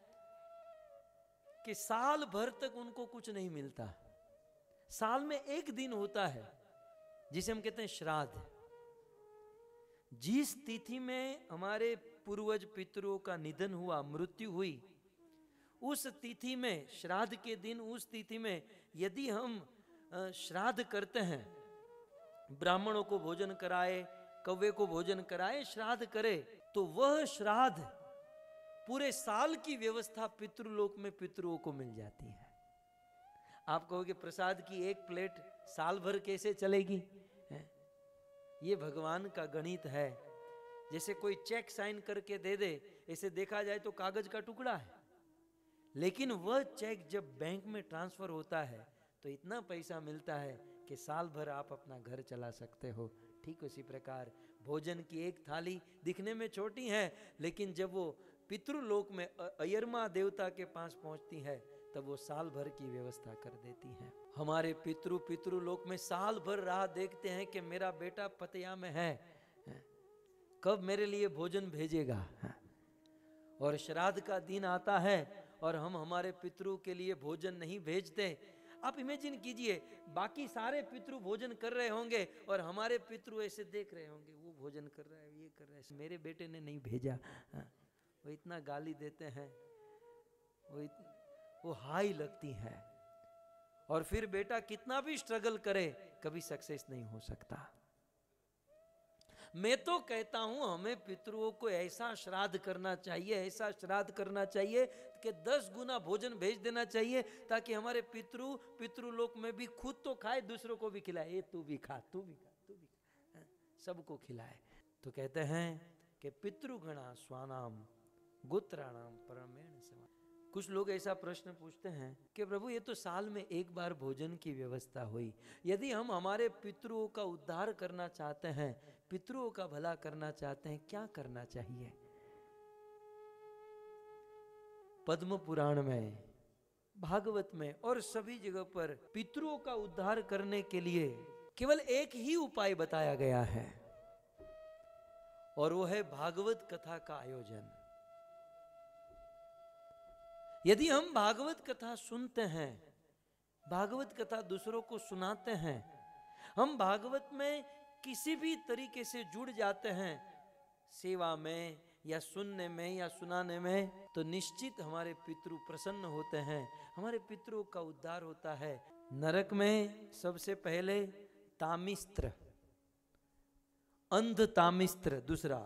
कि साल भर तक उनको कुछ नहीं मिलता। साल में एक दिन होता है जिसे हम कहते हैं श्राद्ध। जिस तिथि में हमारे पूर्वज पितरों का निधन हुआ, मृत्यु हुई, उस तिथि में, श्राद्ध के दिन, उस तिथि में यदि हम श्राद्ध करते हैं, ब्राह्मणों को भोजन कराए, कौवे को भोजन कराए, श्राद्ध करे, तो वह श्राद्ध पूरे साल की व्यवस्था पितृलोक में पितरों को मिल जाती है। आप कहोगे प्रसाद की एक प्लेट साल भर कैसे चलेगी? ये भगवान का गणित है। जैसे कोई चेक साइन करके दे दे, ऐसे देखा जाए तो कागज का टुकड़ा है, लेकिन वह चेक जब बैंक में ट्रांसफर होता है तो इतना पैसा मिलता है कि साल भर आप अपना घर चला सकते हो। ठीक उसी प्रकार भोजन की एक थाली दिखने में छोटी है, लेकिन जब वो पितृलोक में अयरमा देवता के पास पहुंचती है तब वो साल भर की व्यवस्था कर देती है। हमारे पितृलोक में साल भर राह देखते हैं कि मेरा बेटा पतिया में है, कब मेरे लिए भोजन भेजेगा। और श्राद्ध का दिन आता है और हम हमारे पितरों के लिए भोजन नहीं भेजते। आप इमेजिन कीजिए, बाकी सारे पितृ भोजन कर रहे होंगे और हमारे पितृ ऐसे देख रहे होंगे, वो भोजन कर रहा है, ये कर रहा है, मेरे बेटे ने नहीं भेजा। वो इतना गाली देते हैं, वो हाई लगती है। और फिर बेटा कितना भी स्ट्रगल करे, कभी सक्सेस नहीं हो सकता। मैं तो कहता हूं हमें पितरों को ऐसा श्राद्ध करना चाहिए, ऐसा श्राद्ध करना चाहिए कि 10 गुना भोजन भेज देना चाहिए, ताकि हमारे पितृलोक में भी खुद तो खाए, दूसरों को भी खिलाए। ये तू भी खा, तू भी खा, तू भी खा, सबको खिलाए। तो कहते हैं कि पितृगणा स्वानाम गोत्राणाम परमेण समान। कुछ लोग ऐसा प्रश्न पूछते हैं कि प्रभु ये तो साल में एक बार भोजन की व्यवस्था हुई, यदि हम हमारे पितरों का उद्धार करना चाहते हैं, पितरों का भला करना चाहते हैं, क्या करना चाहिए? पद्म पुराण में, भागवत में और सभी जगह पर पितरों का उद्धार करने के लिए केवल एक ही उपाय बताया गया है, और वो है भागवत कथा का आयोजन। यदि हम भागवत कथा सुनते हैं, भागवत कथा दूसरों को सुनाते हैं, हम भागवत में किसी भी तरीके से जुड़ जाते हैं, सेवा में या सुनने में या सुनाने में, तो निश्चित हमारे पितृ प्रसन्न होते हैं, हमारे पितरों का उद्धार होता है। नरक में सबसे पहले तामिस्त्र, अंध तामिस्त्र, दूसरा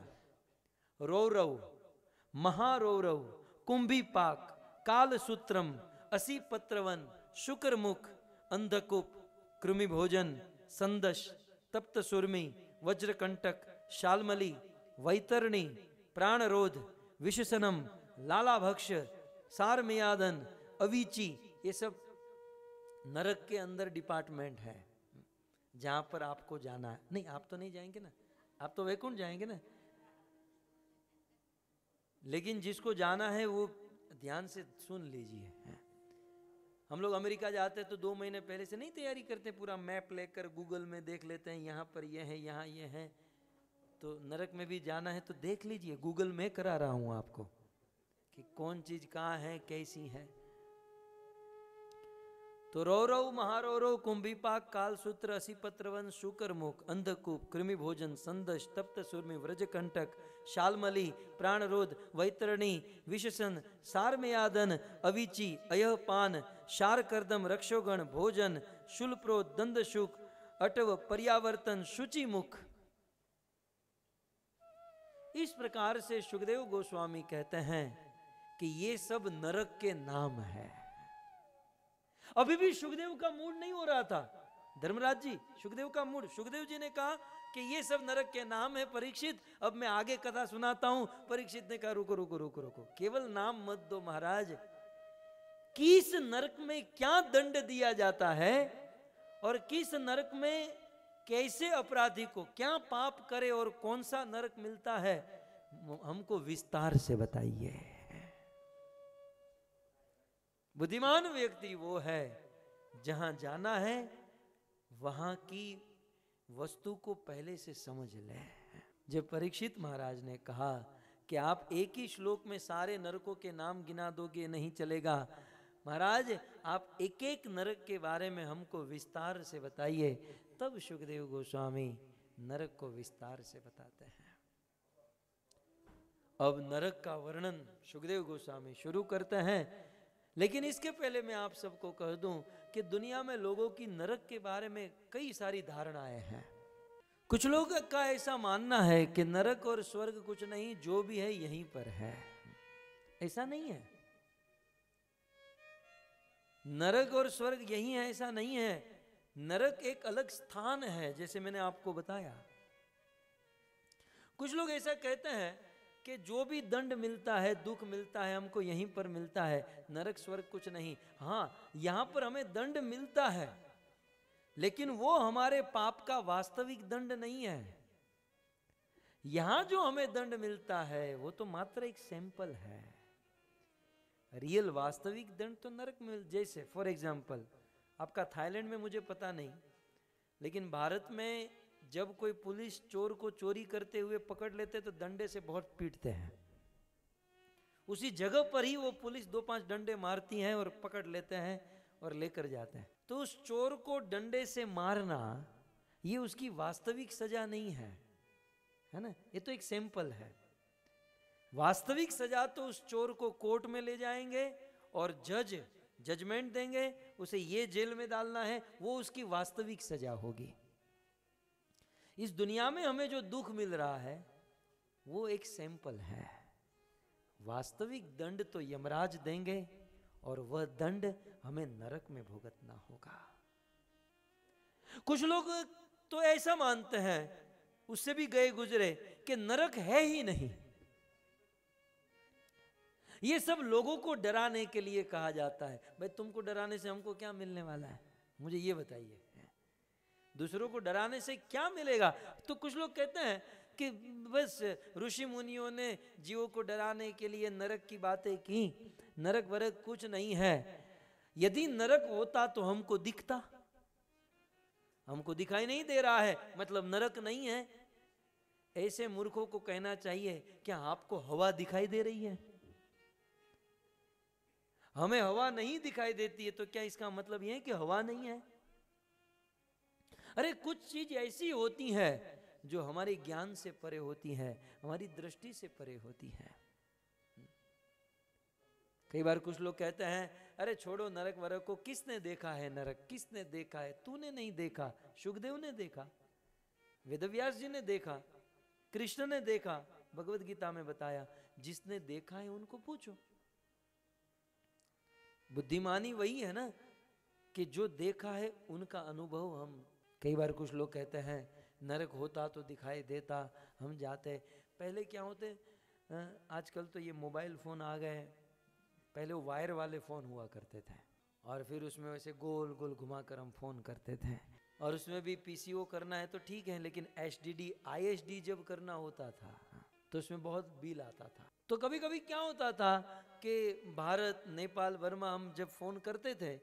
रौरव, महारौरव, कुंभीपाक, कालसूत्रम, असीपत्रवन, शुक्रमुख, अंधकूप, कृमिभोजन, संदश, तप्त सुरमी, वज्रकंटक, शालमली, वैतरणी, प्राणरोध, विषसनम, लालाभक्ष, सारमेयादन, अवीची, ये सब नरक के अंदर डिपार्टमेंट है जहां पर आपको जाना है। नहीं, आप तो नहीं जाएंगे ना, आप तो वैकुंठ जाएंगे ना, लेकिन जिसको जाना है वो ध्यान से सुन लीजिए। हम लोग अमेरिका जाते हैं तो 2 महीने पहले से नहीं तैयारी करते, पूरा मैप लेकर गूगल में देख लेते हैं, यहाँ पर ये है, यहाँ ये है। तो नरक में भी जाना है तो देख लीजिए, गूगल में करा रहा हूँ आपको कि कौन चीज कहाँ है, कैसी है। तो रौरव, महारौरव, कुंभीपाक, कालसूत्र, असीपत्रवन, शुक्रमुख, अंधकूप, कृमिभोजन, संदश, तप्त सुरमी, व्रजकंटक, शालमली, प्राणरोध, वैतरणी, विषसन, सारमेयादन, अवीची, अयपान, शारकर्दम, रक्षोगण, भोजन, शूलप्रोध, दंदशुक, अटव, पर्यावर्तन, शुचिमुख। इस प्रकार से सुखदेव गोस्वामी कहते हैं कि ये सब नरक के नाम है। अभी भी सुखदेव का मूड नहीं हो रहा था, धर्मराज जी, सुखदेव का मूड, सुखदेव जी ने कहा कि ये सब नरक के नाम है परीक्षित, अब मैं आगे कथा सुनाता हूं। परीक्षित ने कहा रुको रुको रुको रुको, केवल नाम मत दो महाराज, किस नरक में क्या दंड दिया जाता है और किस नरक में कैसे अपराधी को क्या पाप करे और कौन सा नरक मिलता है, हमको विस्तार से बताइए। बुद्धिमान व्यक्ति वो है जहां जाना है वहां की वस्तु को पहले से समझ ले। जब परीक्षित महाराज ने कहा कि आप एक ही श्लोक में सारे नरकों के नाम गिना दोगे, नहीं चलेगा महाराज, आप एक एक नरक के बारे में हमको विस्तार से बताइए, तब सुखदेव गोस्वामी नरक को विस्तार से बताते हैं। अब नरक का वर्णन सुखदेव गोस्वामी शुरू करते हैं, लेकिन इसके पहले मैं आप सबको कह दूं कि दुनिया में लोगों की नरक के बारे में कई सारी धारणाएं हैं। कुछ लोगों का ऐसा मानना है कि नरक और स्वर्ग कुछ नहीं, जो भी है यहीं पर है। ऐसा नहीं है, नरक और स्वर्ग यही है ऐसा नहीं है। नरक एक अलग स्थान है, जैसे मैंने आपको बताया। कुछ लोग ऐसा कहते हैं कि जो भी दंड मिलता है, दुख मिलता है, हमको यहीं पर मिलता है, नरक स्वर्ग कुछ नहीं। हाँ, यहां पर हमें दंड मिलता है, लेकिन वो हमारे पाप का वास्तविक दंड नहीं है। यहां जो हमें दंड मिलता है वो तो मात्र एक सैंपल है। रियल वास्तविक दंड तो नरक में, जैसे फॉर एग्जाम्पल आपका थाईलैंड में मुझे पता नहीं, लेकिन भारत में जब कोई पुलिस चोर को चोरी करते हुए पकड़ लेते तो डंडे से बहुत पीटते हैं। उसी जगह पर ही वो पुलिस 2-5 डंडे मारती हैं और पकड़ लेते हैं और लेकर जाते हैं। तो उस चोर को डंडे से मारना ये उसकी वास्तविक सजा नहीं है, है ना, ये तो एक सैंपल है। वास्तविक सजा तो उस चोर को कोर्ट में ले जाएंगे और जजमेंट देंगे, उसे ये जेल में डालना है, वो उसकी वास्तविक सजा होगी। इस दुनिया में हमें जो दुख मिल रहा है वो एक सैंपल है। वास्तविक दंड तो यमराज देंगे और वह दंड हमें नरक में भुगतना होगा। कुछ लोग तो ऐसा मानते हैं, उससे भी गए गुजरे, कि नरक है ही नहीं। ये सब लोगों को डराने के लिए कहा जाता है। भाई तुमको डराने से हमको क्या मिलने वाला है, मुझे ये बताइए। दूसरों को डराने से क्या मिलेगा? तो कुछ लोग कहते हैं कि बस ऋषि मुनियों ने जीवों को डराने के लिए नरक की बातें की। नरक वरक कुछ नहीं है। यदि नरक होता तो हमको दिखता, हमको दिखाई नहीं दे रहा है, मतलब नरक नहीं है। ऐसे मूर्खों को कहना चाहिए, क्या आपको हवा दिखाई दे रही है? हमें हवा नहीं दिखाई देती है तो क्या इसका मतलब यह है कि हवा नहीं है? अरे कुछ चीज ऐसी होती है जो हमारे ज्ञान से परे होती है, हमारी दृष्टि से परे होती है। कई बार कुछ लोग कहते हैं, अरे छोड़ो नरक वरक को, किसने देखा है नरक, किसने देखा है? तूने नहीं देखा, सुखदेव ने देखा, वेदव्यास जी ने देखा, कृष्ण ने देखा, भगवत गीता में बताया। जिसने देखा है उनको पूछो। बुद्धिमानी वही है ना कि जो देखा है उनका अनुभव हम। कई बार कुछ लोग कहते हैं नरक होता तो दिखाई देता, हम जाते। पहले क्या होते, आजकल तो ये मोबाइल फोन आ गए, पहले वो वायर वाले फोन हुआ करते थे और फिर उसमें वैसे गोल गोल घुमाकर हम फोन करते थे। और उसमें भी पीसीओ करना है तो ठीक है, लेकिन एचडीडी आईएसडी जब करना होता था तो उसमें बहुत बिल आता था। तो कभी कभी क्या होता था कि भारत, नेपाल, बर्मा हम जब फोन करते थे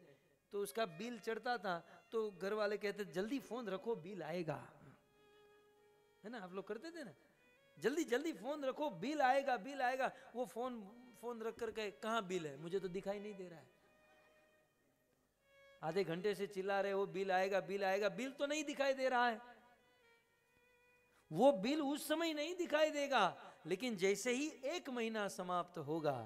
तो उसका बिल चढ़ता था, तो घर वाले कहते जल्दी फोन रखो बिल आएगा, है ना? आप लोग करते थे ना, जल्दी जल्दी फोन रखो बिल आएगा, बिल आएगा। वो फोन रख कर कहे कहाँ बिल है, मुझे तो दिखाई नहीं दे रहा है। आधे घंटे से चिल्ला रहे हो बिल आएगा, बिल आएगा, बिल तो नहीं दिखाई दे रहा है। वो बिल उस समय नहीं दिखाई देगा, लेकिन जैसे ही 1 महीना समाप्त होगा,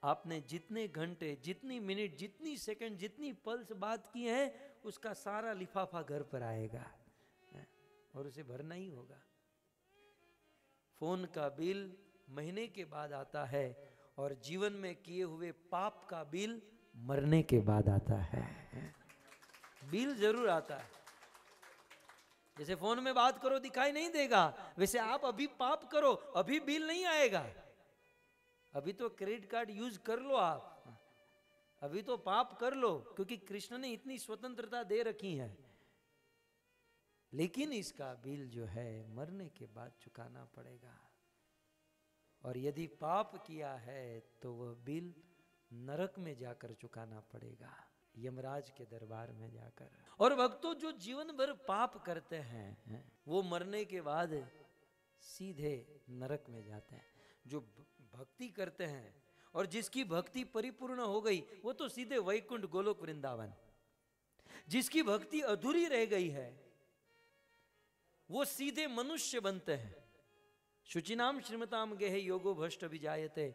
आपने जितने घंटे, जितनी मिनट, जितनी सेकंड, जितनी पल्स बात की है, उसका सारा लिफाफा घर पर आएगा और उसे भरना ही होगा। फोन का बिल महीने के बाद आता है और जीवन में किए हुए पाप का बिल मरने के बाद आता है। बिल जरूर आता है। जैसे फोन में बात करो दिखाई नहीं देगा, वैसे आप अभी पाप करो, अभी बिल नहीं आएगा। अभी तो क्रेडिट कार्ड यूज कर लो आप, अभी तो पाप कर लो, क्योंकि कृष्ण ने इतनी स्वतंत्रता दे रखी है। लेकिन इसका बिल जो है मरने के बाद चुकाना पड़ेगा। और यदि पाप किया है तो वह बिल नरक में जाकर चुकाना पड़ेगा, यमराज के दरबार में जाकर। और भक्तों, जो जीवन भर पाप करते हैं वो मरने के बाद सीधे नरक में जाते हैं। जो भक्ति करते हैं और जिसकी भक्ति परिपूर्ण हो गई, वो तो सीधे वैकुंठ गोलोक वृंदावन। जिसकी भक्ति अधूरी रह गई है वो सीधे मनुष्य बनते हैं। शुचिनाम श्रीमताम गेह योगो भ्रष्ट विजायते।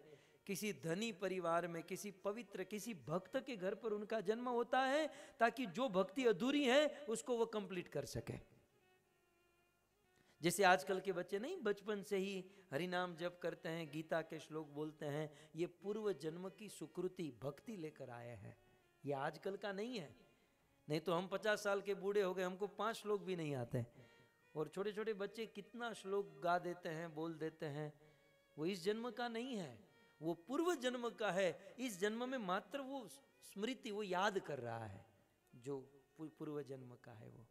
किसी धनी परिवार में, किसी पवित्र, किसी भक्त के घर पर उनका जन्म होता है, ताकि जो भक्ति अधूरी है उसको वो कंप्लीट कर सके। जैसे आजकल के बच्चे नहीं बचपन से ही हरिनाम जप करते हैं, गीता के श्लोक बोलते हैं, ये पूर्व जन्म की सुकृति भक्ति लेकर आए हैं। ये आजकल का नहीं है। नहीं तो हम 50 साल के बूढ़े हो गए, हमको 5 श्लोक भी नहीं आते। और छोटे छोटे बच्चे कितना श्लोक गा देते हैं, बोल देते हैं। वो इस जन्म का नहीं है, वो पूर्व जन्म का है। इस जन्म में मात्र वो स्मृति, वो याद कर रहा है जो पूर्व जन्म का है वो।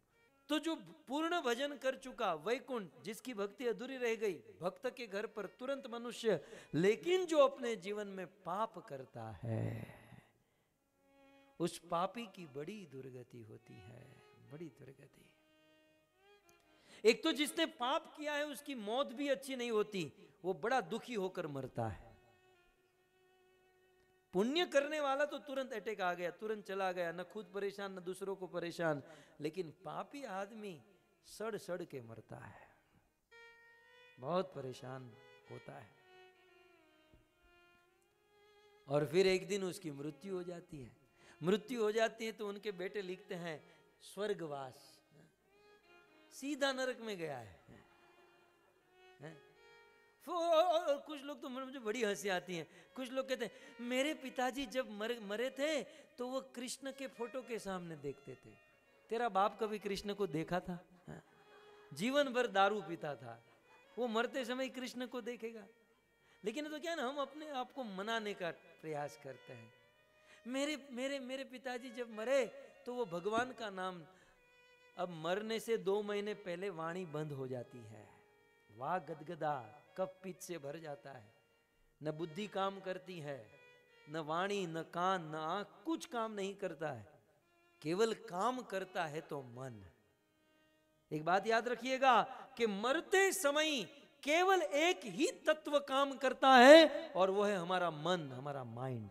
तो जो पूर्ण भजन कर चुका वैकुंठ, जिसकी भक्ति अधूरी रह गई, भक्त के घर पर तुरंत मनुष्य। लेकिन जो अपने जीवन में पाप करता है, उस पापी की बड़ी दुर्गति होती है, बड़ी दुर्गति। एक तो जिसने पाप किया है उसकी मौत भी अच्छी नहीं होती, वो बड़ा दुखी होकर मरता है। पुण्य करने वाला तो तुरंत अटैक आ गया, तुरंत चला गया, न खुद परेशान न दूसरों को परेशान। लेकिन पापी आदमी सड़ सड़ के मरता है, बहुत परेशान होता है। और फिर एक दिन उसकी मृत्यु हो जाती है। मृत्यु हो जाती है तो उनके बेटे लिखते हैं स्वर्गवास, सीधा नरक में गया है। और कुछ लोग तो मुझे बड़ी हंसी आती है, कुछ लोग कहते हैं मेरे पिताजी जब मरे थे तो वो कृष्ण के फोटो के सामने देखते थे। तेरा बाप कभी कृष्ण को देखा था? जीवन भर दारू पीता था, वो मरते समय कृष्ण को देखेगा? लेकिन तो क्या ना, हम अपने आप को मनाने का प्रयास करते हैं। मेरे मेरे मेरे पिताजी जब मरे तो वो भगवान का नाम, अब मरने से 2 महीने पहले वाणी बंद हो जाती है, वाह गदगदा, कफ पित्त से भर जाता है, न बुद्धि काम करती है, न वाणी, न कान, न आंख, कुछ काम नहीं करता है, केवल काम करता है तो मन। एक बात याद रखिएगा कि मरते समय केवल एक ही तत्व काम करता है और वो है हमारा मन, हमारा माइंड।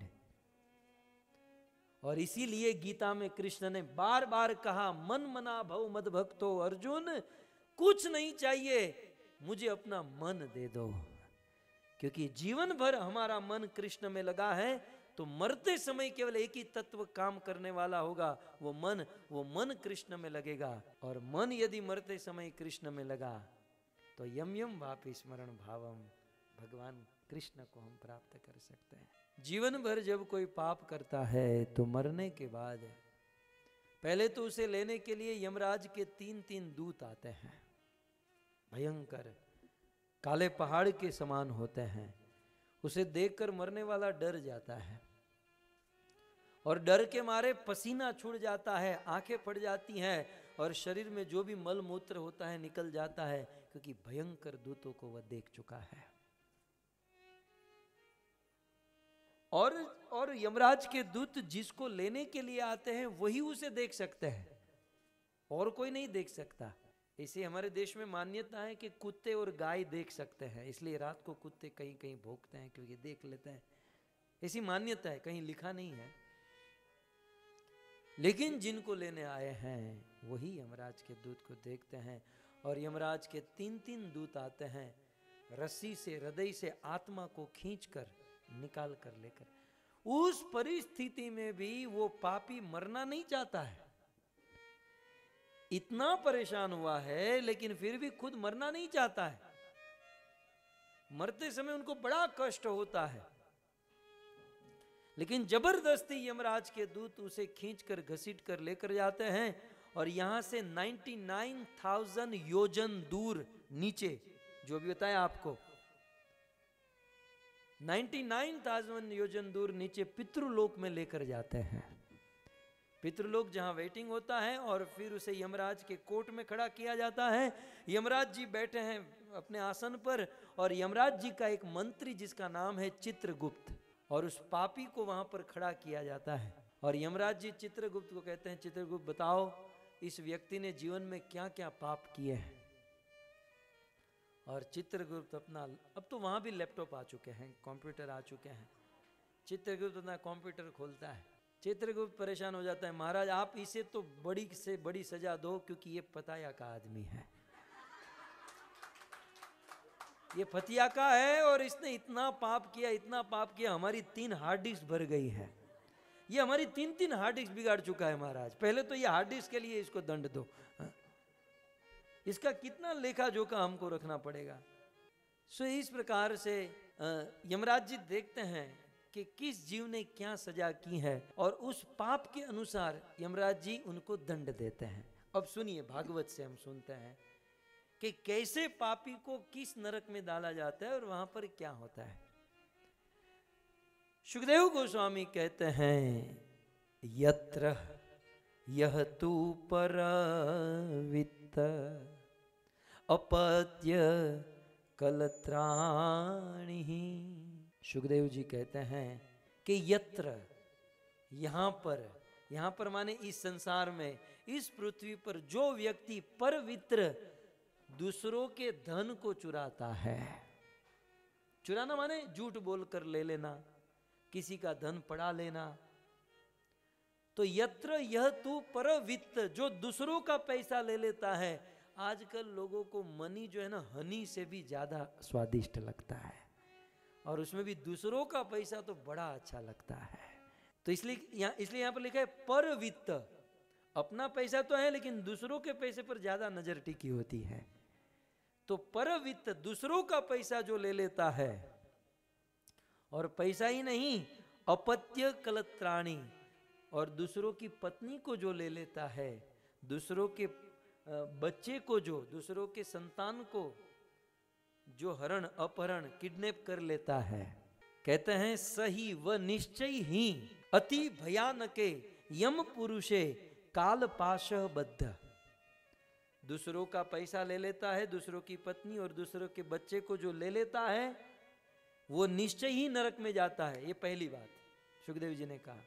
और इसीलिए गीता में कृष्ण ने बार बार कहा, मन मना भव मद भक्तो अर्जुन, कुछ नहीं चाहिए, मुझे अपना मन दे दो। क्योंकि जीवन भर हमारा मन कृष्ण में लगा है, तो मरते समय केवल एक ही तत्व काम करने वाला होगा, वो मन कृष्ण में लगेगा। और मन यदि मरते समय कृष्ण में लगा तो यम यम वापि स्मरण भावम, भगवान कृष्ण को हम प्राप्त कर सकते हैं। जीवन भर जब कोई पाप करता है तो मरने के बाद पहले तो उसे लेने के लिए यमराज के 3 दूत आते हैं, भयंकर काले पहाड़ के समान होते हैं। उसे देखकर मरने वाला डर जाता है और डर के मारे पसीना छूट जाता है, आंखें फट जाती हैं और शरीर में जो भी मल मूत्र होता है निकल जाता है, क्योंकि भयंकर दूतों को वह देख चुका है। और यमराज के दूत जिसको लेने के लिए आते हैं वही उसे देख सकते हैं, और कोई नहीं देख सकता। इसे हमारे देश में मान्यता है कि कुत्ते और गाय देख सकते हैं, इसलिए रात को कुत्ते कहीं कहीं भौंकते हैं क्योंकि देख लेते हैं, ऐसी मान्यता है, कहीं लिखा नहीं है। लेकिन जिनको लेने आए हैं वही यमराज के दूत को देखते हैं। और यमराज के 3 दूत आते हैं, रस्सी से, हृदय से आत्मा को खींचकर निकाल कर लेकर। उस परिस्थिति में भी वो पापी मरना नहीं चाहता है, इतना परेशान हुआ है लेकिन फिर भी खुद मरना नहीं चाहता है। मरते समय उनको बड़ा कष्ट होता है, लेकिन जबरदस्ती यमराज के दूत उसे खींचकर घसीट कर लेकर जाते हैं और यहां से 99,000 योजन दूर नीचे, जो भी बताया आपको, 99,000 योजन दूर नीचे पितृलोक में लेकर जाते हैं। पितृलोक जहां वेटिंग होता है और फिर उसे यमराज के कोर्ट में खड़ा किया जाता है। यमराज जी बैठे हैं अपने आसन पर और यमराज जी का एक मंत्री जिसका नाम है चित्रगुप्त, और उस पापी को वहां पर खड़ा किया जाता है। और यमराज जी चित्रगुप्त को कहते हैं, चित्रगुप्त बताओ इस व्यक्ति ने जीवन में क्या क्या पाप किए हैं। और चित्रगुप्त अपना, अब तो वहां भी लैपटॉप आ चुके हैं, कंप्यूटर आ चुके हैं, चित्रगुप्त अपना कंप्यूटर खोलता है। चित्रगुप्त परेशान हो जाता है, महाराज आप इसे तो बड़ी से बड़ी सजा दो क्योंकि ये पताया का आदमी है, ये फतिया का है और इसने इतना पाप किया, हमारी 3 हार्ड डिस्क भर गई है, ये हमारी 3 हार्ड डिस्क बिगाड़ चुका है महाराज, पहले तो ये हार्ड डिस्क के लिए इसको दंड दो, इसका कितना लेखा जोखा हमको रखना पड़ेगा। सो इस प्रकार से यमराज जी देखते हैं कि किस जीव ने क्या सजा की है और उस पाप के अनुसार यमराज जी उनको दंड देते हैं। अब सुनिए, भागवत से हम सुनते हैं कि कैसे पापी को किस नरक में डाला जाता है और वहां पर क्या होता है। सुखदेव गोस्वामी कहते हैं, यत्र यह तू परवित्त अपत्य कलत्राणि। सुखदेव जी कहते हैं कि यत्र, यहां पर माने इस संसार में, इस पृथ्वी पर जो व्यक्ति परवित्र दूसरों के धन को चुराता है, चुराना माने झूठ बोलकर ले लेना, किसी का धन पड़ा लेना, तो यत्र यह तू परवित्त, जो दूसरों का पैसा ले लेता है। आजकल लोगों को मनी जो है ना, हनी से भी ज्यादा स्वादिष्ट लगता है और उसमें भी दूसरों का पैसा तो बड़ा अच्छा लगता है। तो इसलिए यहां पर लिखा है परवित्त अपना पैसा तो है लेकिन दूसरों के पैसे पर ज्यादा नजर टिकी होती है। तो परवित्त दूसरों का पैसा जो ले लेता है, और पैसा ही नहीं अपत्य कलत्राणी, और दूसरों की पत्नी को जो ले लेता है, दूसरों के बच्चे को, जो दूसरों के संतान को जो हरण अपहरण किडनैप कर लेता है, कहते हैं सही व निश्चय ही अति भयानके यम पुरुषे काल पाश बद्ध। दूसरों का पैसा ले लेता है, दूसरों की पत्नी और दूसरों के बच्चे को जो ले लेता है, वो निश्चय ही नरक में जाता है। ये पहली बात सुखदेव जी ने कहा।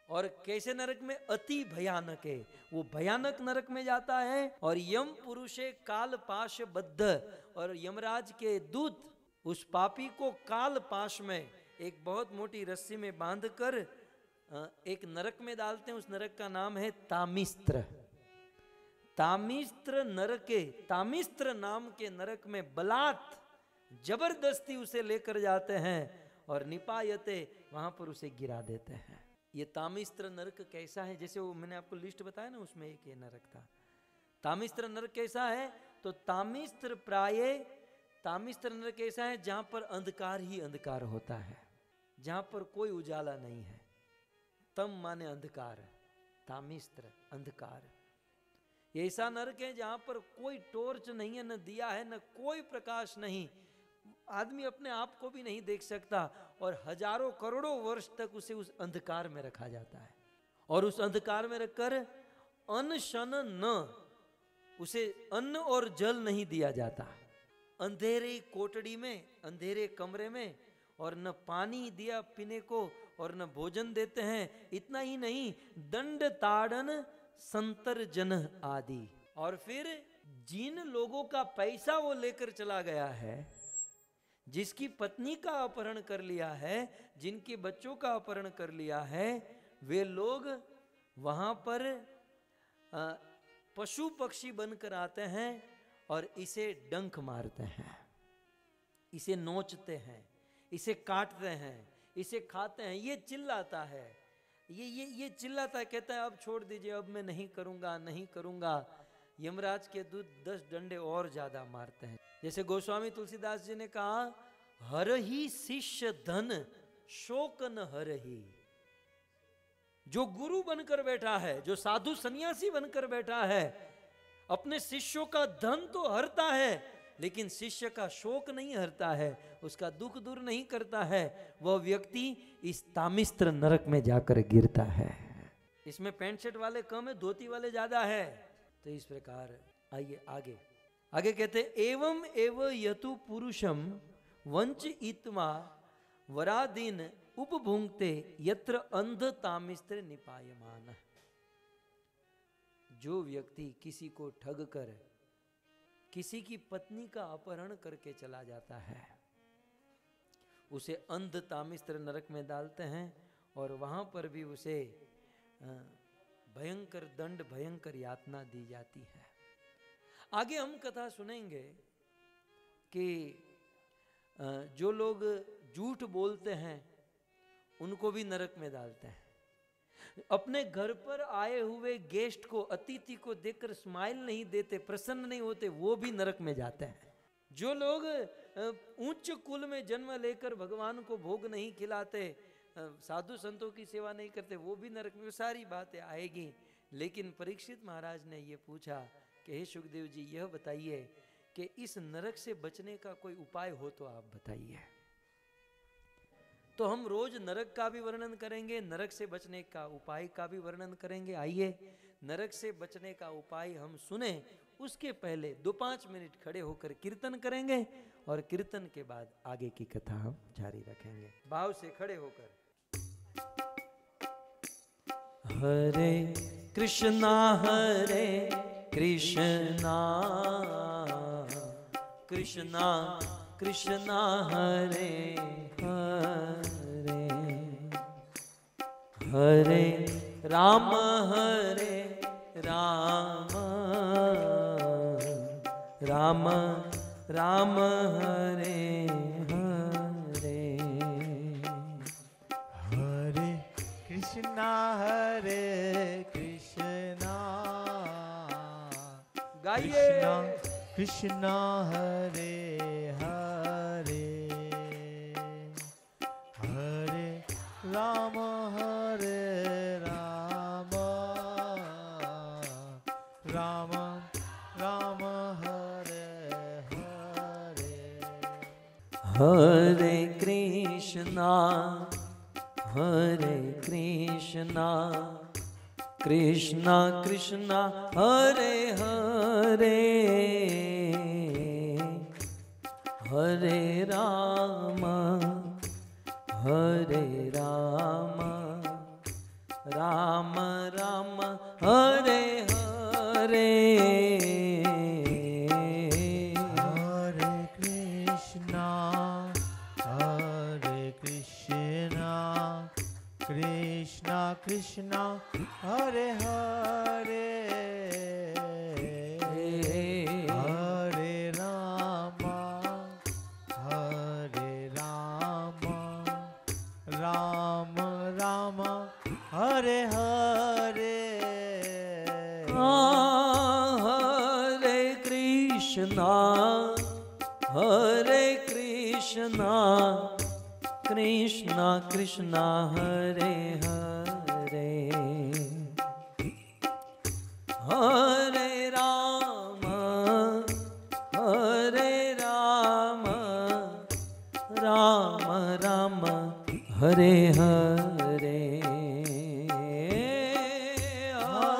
और कैसे नरक में? अति भयानक है, वो भयानक नरक में जाता है। और यम पुरुषे काल पाश बद्ध, और यमराज के दूत उस पापी को काल पाश में एक बहुत मोटी रस्सी में बांधकर एक नरक में डालते हैं। उस नरक का नाम है तामिस्त्र। तामिस्त्र नरके, तामिस्त्र नाम के नरक में बलात् जबरदस्ती उसे लेकर जाते हैं और निपायते, वहां पर उसे गिरा देते हैं। ये तामिस्त्र नरक कैसा है? जैसे वो मैंने आपको लिस्ट बताया ना, उसमें एक ये नरक था। तामिस्त्र नरक कैसा है? तो तामिस्त्र प्राय, तामिस्त्र नरक कैसा है? जहां पर अंधकार ही अंधकार होता है, जहां पर कोई उजाला नहीं है। तम माने अंधकार, तामिस्त्र अंधकार। ये ऐसा नरक है जहां पर कोई टॉर्च नहीं है, न दिया है, न कोई प्रकाश नहीं, आदमी अपने आप को भी नहीं देख सकता, और हजारों करोड़ों वर्ष तक उसे उस अंधकार में रखा जाता है। और उस अंधकार में रखकर अन्न शन न, उसे अन्न और जल नहीं दिया जाता। अंधेरे कोटड़ी में, अंधेरे कमरे में, और न पानी दिया पीने को और न भोजन देते हैं। इतना ही नहीं, दंड ताड़न संतर जन आदि। और फिर जिन लोगों का पैसा वो लेकर चला गया है, जिसकी पत्नी का अपहरण कर लिया है, जिनके बच्चों का अपहरण कर लिया है, वे लोग वहां पर पशु पक्षी बनकर आते हैं और इसे डंक मारते हैं, इसे नोचते हैं, इसे काटते हैं, इसे खाते हैं। ये चिल्लाता है, ये चिल्लाता है, कहता है अब छोड़ दीजिए, अब मैं नहीं करूंगा, नहीं करूंगा। यमराज के दूत 10 डंडे और ज्यादा मारते हैं। जैसे गोस्वामी तुलसीदास जी ने कहा, हर ही शिष्य धन शोक न हर ही। जो गुरु बनकर बैठा है, जो साधु सन्यासी बनकर बैठा है, अपने शिष्यों का धन तो हरता है, लेकिन शिष्य का शोक नहीं हरता है, उसका दुख दूर नहीं करता है। वह व्यक्ति इस तामिस्त्र नरक में जाकर गिरता है। इसमें पैंट शर्ट वाले कम है, धोती वाले ज्यादा है। तो इस प्रकार आइए आगे आगे कहते, एवं एव यतु पुरुषम वंच इत्मा वरादीन उपभुंक्ते यत्र अंध तामिस्त्र निपायमान। जो व्यक्ति किसी को ठग कर किसी की पत्नी का अपहरण करके चला जाता है, उसे अंध तामिस्त्र नरक में डालते हैं, और वहां पर भी उसे भयंकर दंड, भयंकर यातना दी जाती है। आगे हम कथा सुनेंगे कि जो लोग झूठ बोलते हैं उनको भी नरक में डालते हैं। अपने घर पर आए हुए गेस्ट को, अतिथि को देखकर स्माइल नहीं देते, प्रसन्न नहीं होते, वो भी नरक में जाते हैं। जो लोग उच्च कुल में जन्म लेकर भगवान को भोग नहीं खिलाते, साधु संतों की सेवा नहीं करते, वो भी नरक में। सारी बातें आएगी। लेकिन परीक्षित महाराज ने ये पूछा कि हे सुखदेव जी, यह बताइए कि इस नरक से बचने का कोई उपाय हो तो आप बताइए। तो हम रोज नरक का भी वर्णन करेंगे, नरक से बचने का उपाय का भी वर्णन करेंगे। आइए नरक से बचने का उपाय हम सुने, उसके पहले 2-5 मिनट खड़े होकर कीर्तन करेंगे, और कीर्तन के बाद आगे की कथा हम जारी रखेंगे। भाव से खड़े होकर। हरे कृष्णा कृष्णा कृष्णा हरे हरे, हरे राम राम राम हरे हरे। हरे कृष्णा गाइए। कृष्ण हरे हरे, हरे राम राम राम हरे हरे। हरे कृष्णा कृष्णा कृष्णा हरे हरे, हरे राम राम राम हरे हरे। हरे कृष्णा कृष्णा कृष्णा हरे हरे, हरे राम राम राम हरे हरे। हरे कृष्णा कृष्णा कृष्णा हरे हरे, हरे राम राम राम हरे हरे।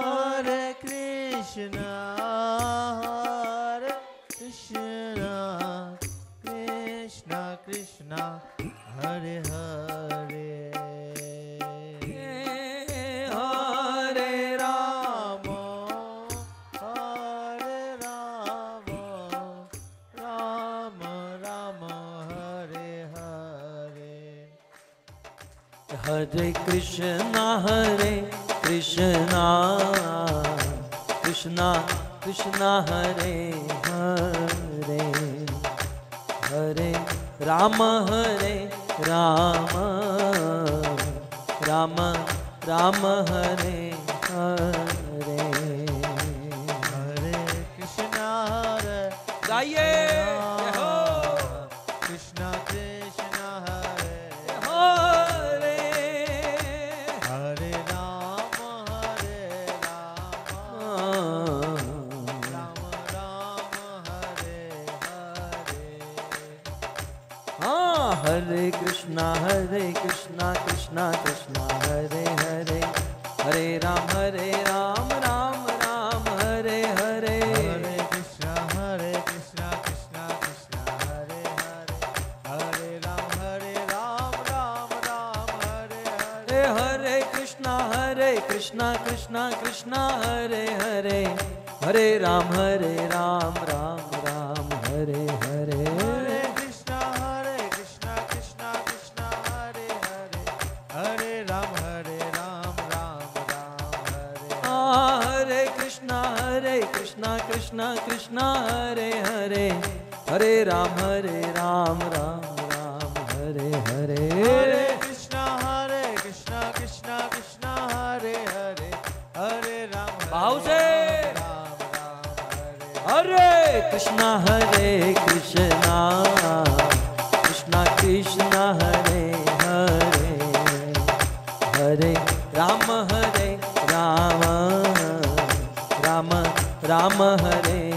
हरे कृष्णा कृष्णा कृष्णा हरे हरे, हरे राम राम राम हरे हरे। हरे कृष्णा कृष्णा कृष्णा हरे हरे, हरे राम राम राम हरे हरे। हरे कृष्णा गाइए हो। कृष्णा कृष्णा हरे हरे हरे राम राम हरे हरे। हाँ, हरे कृष्णा कृष्णा कृष्णा हरे हरे, हरे राम राम राम हरे हरे। हरे कृष्णा कृष्णा कृष्णा हरे हरे, हरे राम राम राम हरे हरे। हरे कृष्णा कृष्णा कृष्णा हरे हरे, हरे राम राम हरे हरे। हरे कृष्णा कृष्णा कृष्णा हरे हरे, हरे राम राम हरे। हरे कृष्णा कृष्णा कृष्णा हरे हरे, हरे राम राम हरे हरे। हरे कृष्णा कृष्णा कृष्णा हरे हरे, हरे राम भाव से राम हरे। हरे कृष्णा कृष्णा कृष्णा हरे हरे, हरे राम राम हरे हरे।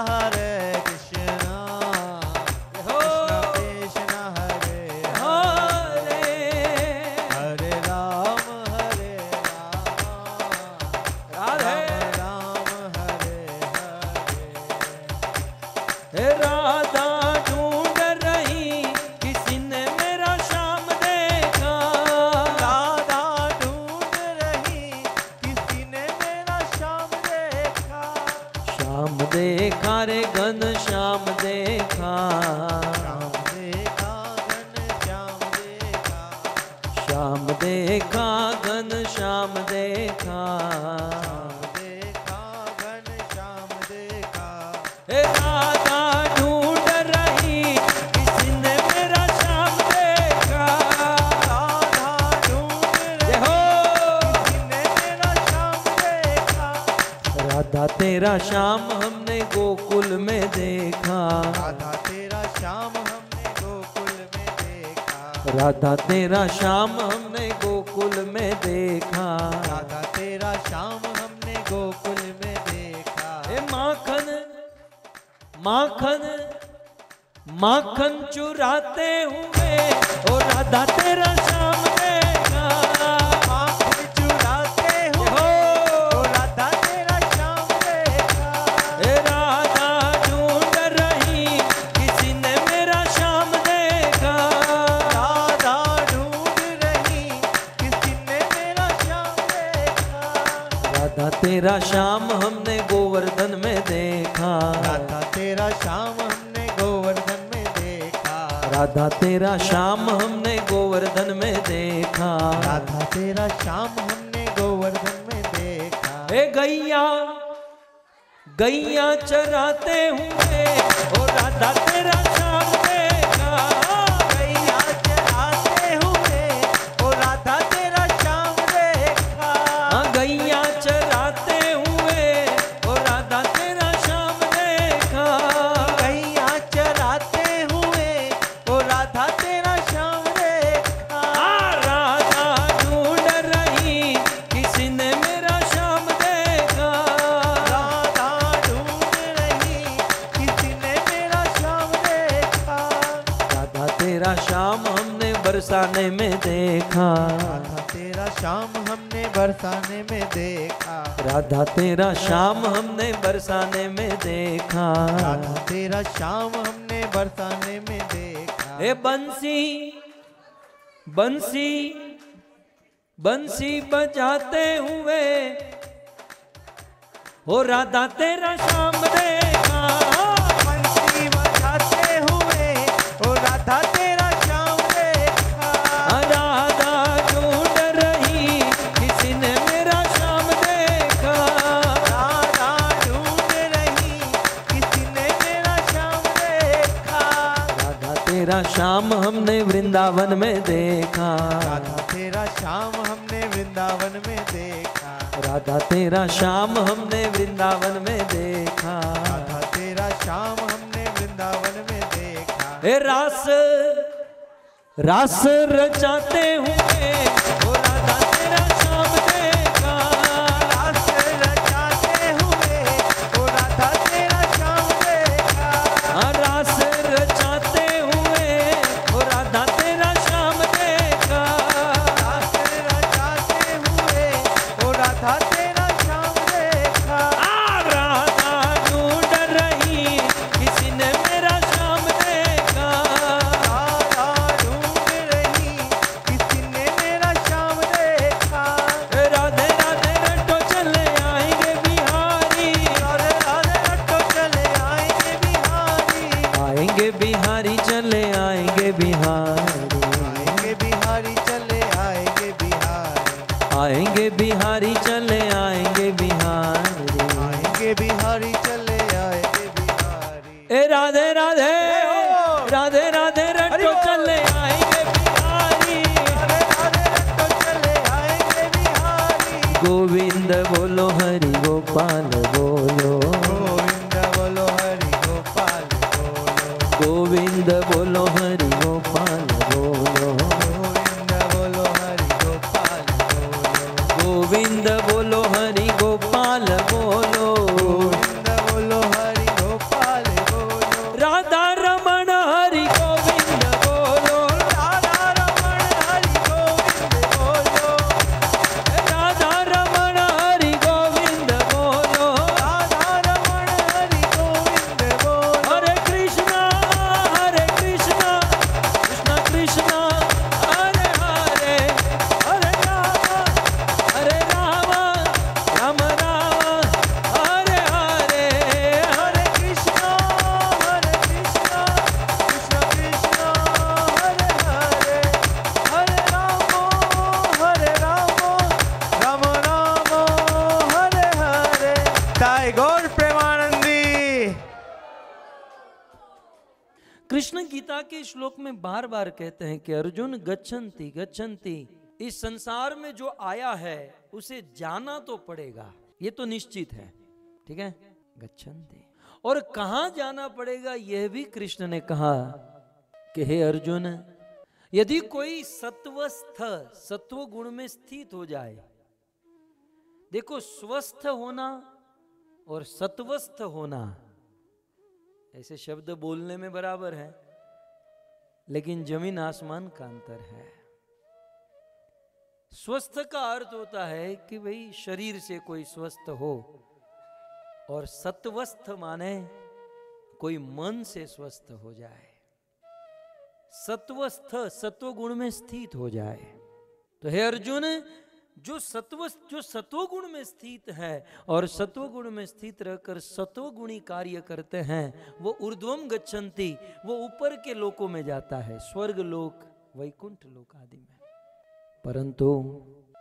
हरे कृष्णा कृष्णा कृष्णा हरे हरे हरे राम राधे राम हरे हरे। राधा ढूंढ रही किसी ने मेरा श्याम देखा, राधा ढूंढ रही किसी ने मेरा श्याम देखा। श्याम देखा रे घन श्याम देखा, श्याम देखा घन श्याम देखा। श्याम देखा घन श्याम देखा। देखा घन श्याम देखा। राधा ढूंढ रही किसी ने मेरा श्याम देखा, राधा ढूंढ रही हो किसी ने मेरा श्याम देखा। तेरा श्याम हमने गोकुल में देखा, राधा तेरा श्याम हमने गोकुल में देखा, राधा तेरा श्याम हमने गोकुल में देखा, राधा तेरा श्याम हमने गोकुल में देखा। हे माखन माखन माखन चुराते हुए ओ राधा तेरा श्याम देखा, माखन चुराते हुए ओ राधा तेरा श्याम देखा, हे राधा ढूंढ रही किसी ने मेरा श्याम देखा, राधा ढूंढ रही किसी ने मेरा श्याम देखा, राधा तेरा श्याम हमने गोवर्धन में देखा, राधा तेरा श्याम हमने गोवर्धन में देखा, राधा तेरा श्याम हमने गोवर्धन में देखा, राधा तेरा श्याम हमने गोवर्धन में देखा। हे गैया गैया चराते हुए ओ राधा तेरा श्याम देखा, गैया चराते हुए ओ राधा तेरा श्याम देखा, गैया चराते हुए ओ राधा तेरा श्याम देखा, गैया चराते हुए ओ राधा तेरा श्याम देखा, राधा ढूंढ रही किसी ने मेरा श्याम देखा, राधा ढूंढ रही किसी ने मेरा श्याम देखा, राधा तेरा श्याम हमने बरसाने में देखा, राधा तेरा श्याम हमने बरसाने में देखा, राधा तेरा श्याम हमने बरसाने में देखा, राधा तेरा श्याम हमने बरसाने में देखा। हे बंसी बंसी बंसी बजाते हुए हो राधा तेरा श्याम देखा, बंसी बजाते हुए ओ राधा तेरा श्याम देखा, राधा ढूंढ रही किसी ने मेरा श्याम देखा, राधा ढूंढ रही किसी ने मेरा श्याम देखा, राधा तेरा श्याम हमने वृंदावन में देखा, राधा तेरा श्याम हमने वृंदावन में देखा, राधा तेरा श्याम हमने वृंदावन में देखा, राधा तेरा श्याम हमने वृंदावन में देखा, हे रास रास रचाते हुए ओ राधा तेरा श्याम देखा, रास रचाते हुए ओ राधा तेरा श्याम देखा, रास रचाते हुए ओ राधा तेरा श्याम देखा, रास रचाते हुए ओ राधा तेरा श्याम देखा, राधा ढूंढ रही किसी ने मेरा श्याम देखा, राधा ढूंढ रही किसी ने मेरा श्याम देखा, राधे राधे रटो चले आएंगे बिहारी, राधे राधे रटो चले आएंगे बिहारी, आएंगे बिहारी चले आएंगे बिहारी, आएंगे बिहारी चले आएंगे बिहारी, आएंगे बिहारी चले आएंगे बिहारी, आएंगे बिहारी चले आएंगे बिहारी। ए राधे राधे राधे राधे रटो चले आएंगे बिहारी, राधे राधे रटो चले आएंगे बिहारी, गोविंद बोलो हरि गोपाल बोलो, गोविंद बोलो हरि गोपाल बोलो, गोविंद बोलो हरि गोपाल बोलो, गोविंद बोलो हरि गोपाल बोलो, गोविंद बोलो हरि गोपाल बोलो, गोविंद बोलो हरि गोपाल बोलो, राधा रमण हरि गोविंद बोलो, राधा रमण हरि गोविंद बोलो, राधा रमण हरि गोविंद बोलो, राधा रमण हरि गोविंद बोलो, हरे कृष्णा कृष्णा कृष्णा हरे हरे, हरे राम राम राम हरे हरे, हरे कृष्णा कृष्ण कृष्ण हरे हरे, हरे राम राम राम हरे हरे। टाइगर प्रेमानंदी। कृष्ण गीता के श्लोक में बार बार कहते हैं कि अर्जुन गच्छन्ति गच्छन्ति, इस संसार में जो आया है उसे जाना तो पड़ेगा, ये तो निश्चित है, ठीक है। गच्छन्ति। और कहां जाना पड़ेगा यह भी कृष्ण ने कहा कि हे अर्जुन, यदि कोई सत्वस्थ, सत्व गुण में स्थित हो जाए, देखो स्वस्थ होना और सत्वस्थ होना ऐसे शब्द बोलने में बराबर है, लेकिन जमीन आसमान का अंतर है। स्वस्थ का अर्थ होता है कि भाई शरीर से कोई स्वस्थ हो, और सत्वस्थ माने कोई मन से स्वस्थ हो जाए, सत्वस्थ सत्व गुण में स्थित हो जाए। तो हे अर्जुन, जो सत्व गुण में स्थित है और सत्व गुण में स्थित रहकर सत्व गुणी कार्य करते हैं, वो ऊर्ध्वम गच्छन्ति, वो ऊपर के लोकों में जाता है, स्वर्ग लोक, वैकुंठ लोक आदि में। परंतु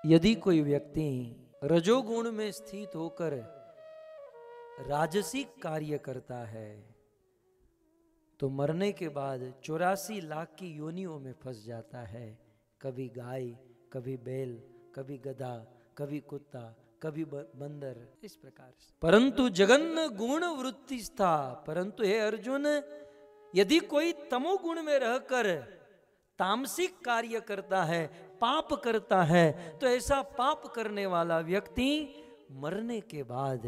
यदि कोई व्यक्ति रजोगुण में स्थित होकर राजसिक कार्य करता है, तो मरने के बाद 84 लाख की योनियों में फंस जाता है। कभी गाय, कभी बैल, कभी गधा, कभी कुत्ता, कभी बंदर, इस प्रकार से। परंतु जगन्न गुण वृत्ति स्था, परंतु हे अर्जुन, यदि कोई तमोगुण में रहकर तामसिक कार्य करता है, पाप करता है, तो ऐसा पाप करने वाला व्यक्ति मरने के बाद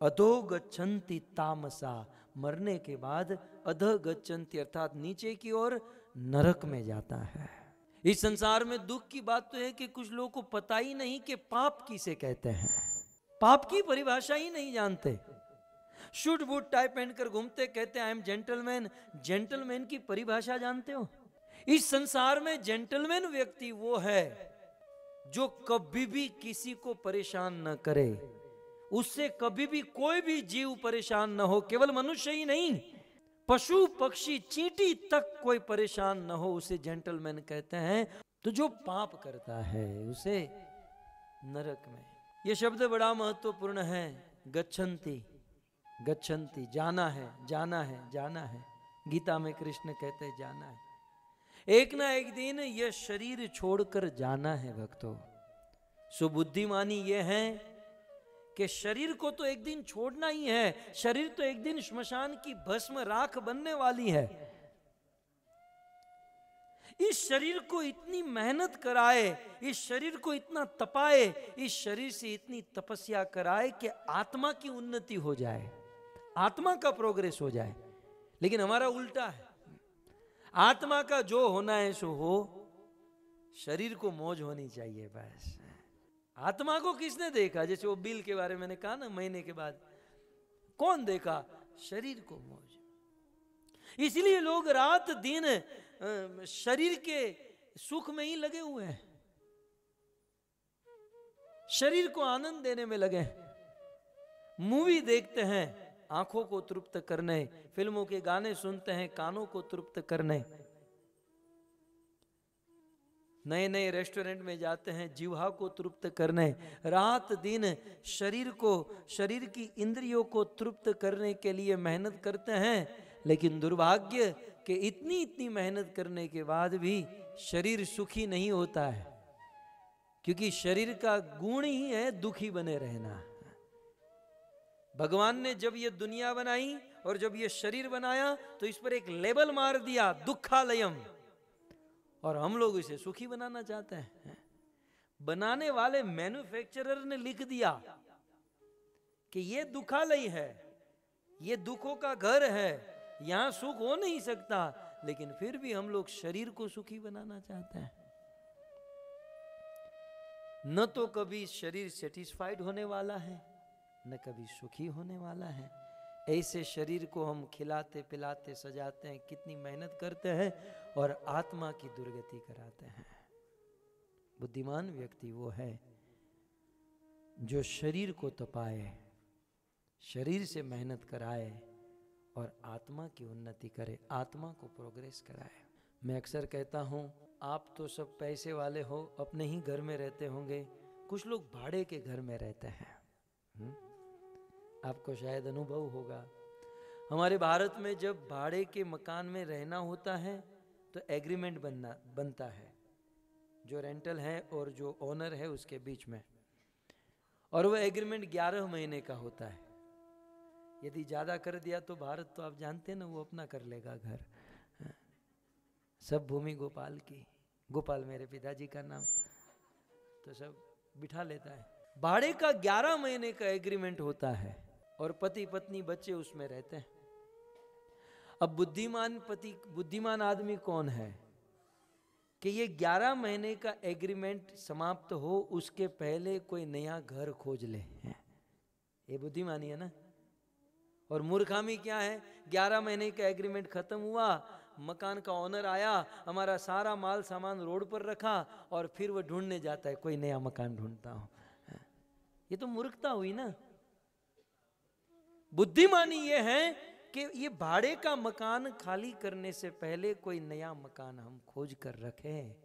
अधो गच्छन्ति तामसा, मरने के बाद अध गच्छन्ति अर्थात नीचे की ओर नरक में जाता है। इस संसार में दुख की बात तो है कि कुछ लोगों को पता ही नहीं कि पाप किसे कहते हैं, पाप की परिभाषा ही नहीं जानते। शूट बूट टाई पहनकर घूमते, कहते आई एम जेंटलमैन। जेंटलमैन की परिभाषा जानते हो? इस संसार में जेंटलमैन व्यक्ति वो है जो कभी भी किसी को परेशान न करे, उससे कभी भी कोई भी जीव परेशान न हो, केवल मनुष्य ही नहीं, पशु पक्षी चींटी तक कोई परेशान न हो, उसे जेंटलमैन कहते हैं। तो जो पाप करता है उसे नरक में। यह शब्द बड़ा महत्वपूर्ण है, गच्छन्ति, गच्छन्ति, जाना है, जाना है, जाना है। गीता में कृष्ण कहते हैं जाना है, एक ना एक दिन यह शरीर छोड़कर जाना है भक्तों। सुबुद्धिमानी यह है कि शरीर को तो एक दिन छोड़ना ही है, शरीर तो एक दिन श्मशान की भस्म राख बनने वाली है। इस शरीर को इतनी मेहनत कराए, इस शरीर को इतना तपाए, इस शरीर से इतनी तपस्या कराए कि आत्मा की उन्नति हो जाए, आत्मा का प्रोग्रेस हो जाए। लेकिन हमारा उल्टा है, आत्मा का जो होना है सो हो, शरीर को मौज होनी चाहिए बस। आत्मा को किसने देखा? जैसे वो बिल के बारे में मैंने कहा ना, महीने के बाद कौन देखा? शरीर को मौज। इसलिए लोग रात दिन शरीर के सुख में ही लगे हुए हैं, शरीर को आनंद देने में लगे हैं। मूवी देखते हैं आंखों को तृप्त करने, फिल्मों के गाने सुनते हैं कानों को तृप्त करने, नए नए रेस्टोरेंट में जाते हैं जीवा को तृप्त करने, रात दिन शरीर को, शरीर की इंद्रियों को तृप्त करने के लिए मेहनत करते हैं। लेकिन दुर्भाग्य कि इतनी इतनी मेहनत करने के बाद भी शरीर सुखी नहीं होता है, क्योंकि शरीर का गुण ही है दुखी बने रहना। भगवान ने जब ये दुनिया बनाई और जब ये शरीर बनाया तो इस पर एक लेबल मार दिया, दुखालयम, और हम लोग इसे सुखी बनाना चाहते हैं। बनाने वाले मैन्युफैक्चरर ने लिख दिया कि ये दुखालय है, ये दुखों का घर है, यहां सुख हो नहीं सकता, लेकिन फिर भी हम लोग शरीर को सुखी बनाना चाहते हैं। न तो कभी शरीर सेटिस्फाइड होने वाला है, न कभी सुखी होने वाला है। ऐसे शरीर को हम खिलाते पिलाते सजाते हैं, कितनी मेहनत करते हैं और आत्मा की दुर्गति कराते हैं। बुद्धिमान व्यक्ति वो है जो शरीर को तपाए, शरीर से मेहनत कराए और आत्मा की उन्नति करे, आत्मा को प्रोग्रेस कराए। मैं अक्सर कहता हूँ, आप तो सब पैसे वाले हो, अपने ही घर में रहते होंगे, कुछ लोग भाड़े के घर में रहते हैं। आपको शायद अनुभव होगा, हमारे भारत में जब भाड़े के मकान में रहना होता है तो एग्रीमेंट बनता है, जो रेंटल है और जो ओनर है उसके बीच में, और वह एग्रीमेंट 11 महीने का होता है। यदि ज्यादा कर दिया तो भारत तो आप जानते हैं ना, वो अपना कर लेगा घर। सब भूमि गोपाल की, गोपाल मेरे पिताजी का नाम, तो सब बिठा लेता है। भाड़े का 11 महीने का एग्रीमेंट होता है और पति पत्नी बच्चे उसमें रहते हैं। अब बुद्धिमान आदमी कौन है कि ये 11 महीने का एग्रीमेंट समाप्त हो उसके पहले कोई नया घर खोज ले। ये बुद्धिमानी है ना। और मूर्खामी क्या है, 11 महीने का एग्रीमेंट खत्म हुआ, मकान का ओनर आया, हमारा सारा माल सामान रोड पर रखा और फिर वो ढूंढने जाता है कोई नया मकान ढूंढता हूं। ये तो मूर्खता हुई ना। बुद्धिमानी ये है कि ये भाड़े का मकान खाली करने से पहले कोई नया मकान हम खोज कर रखें।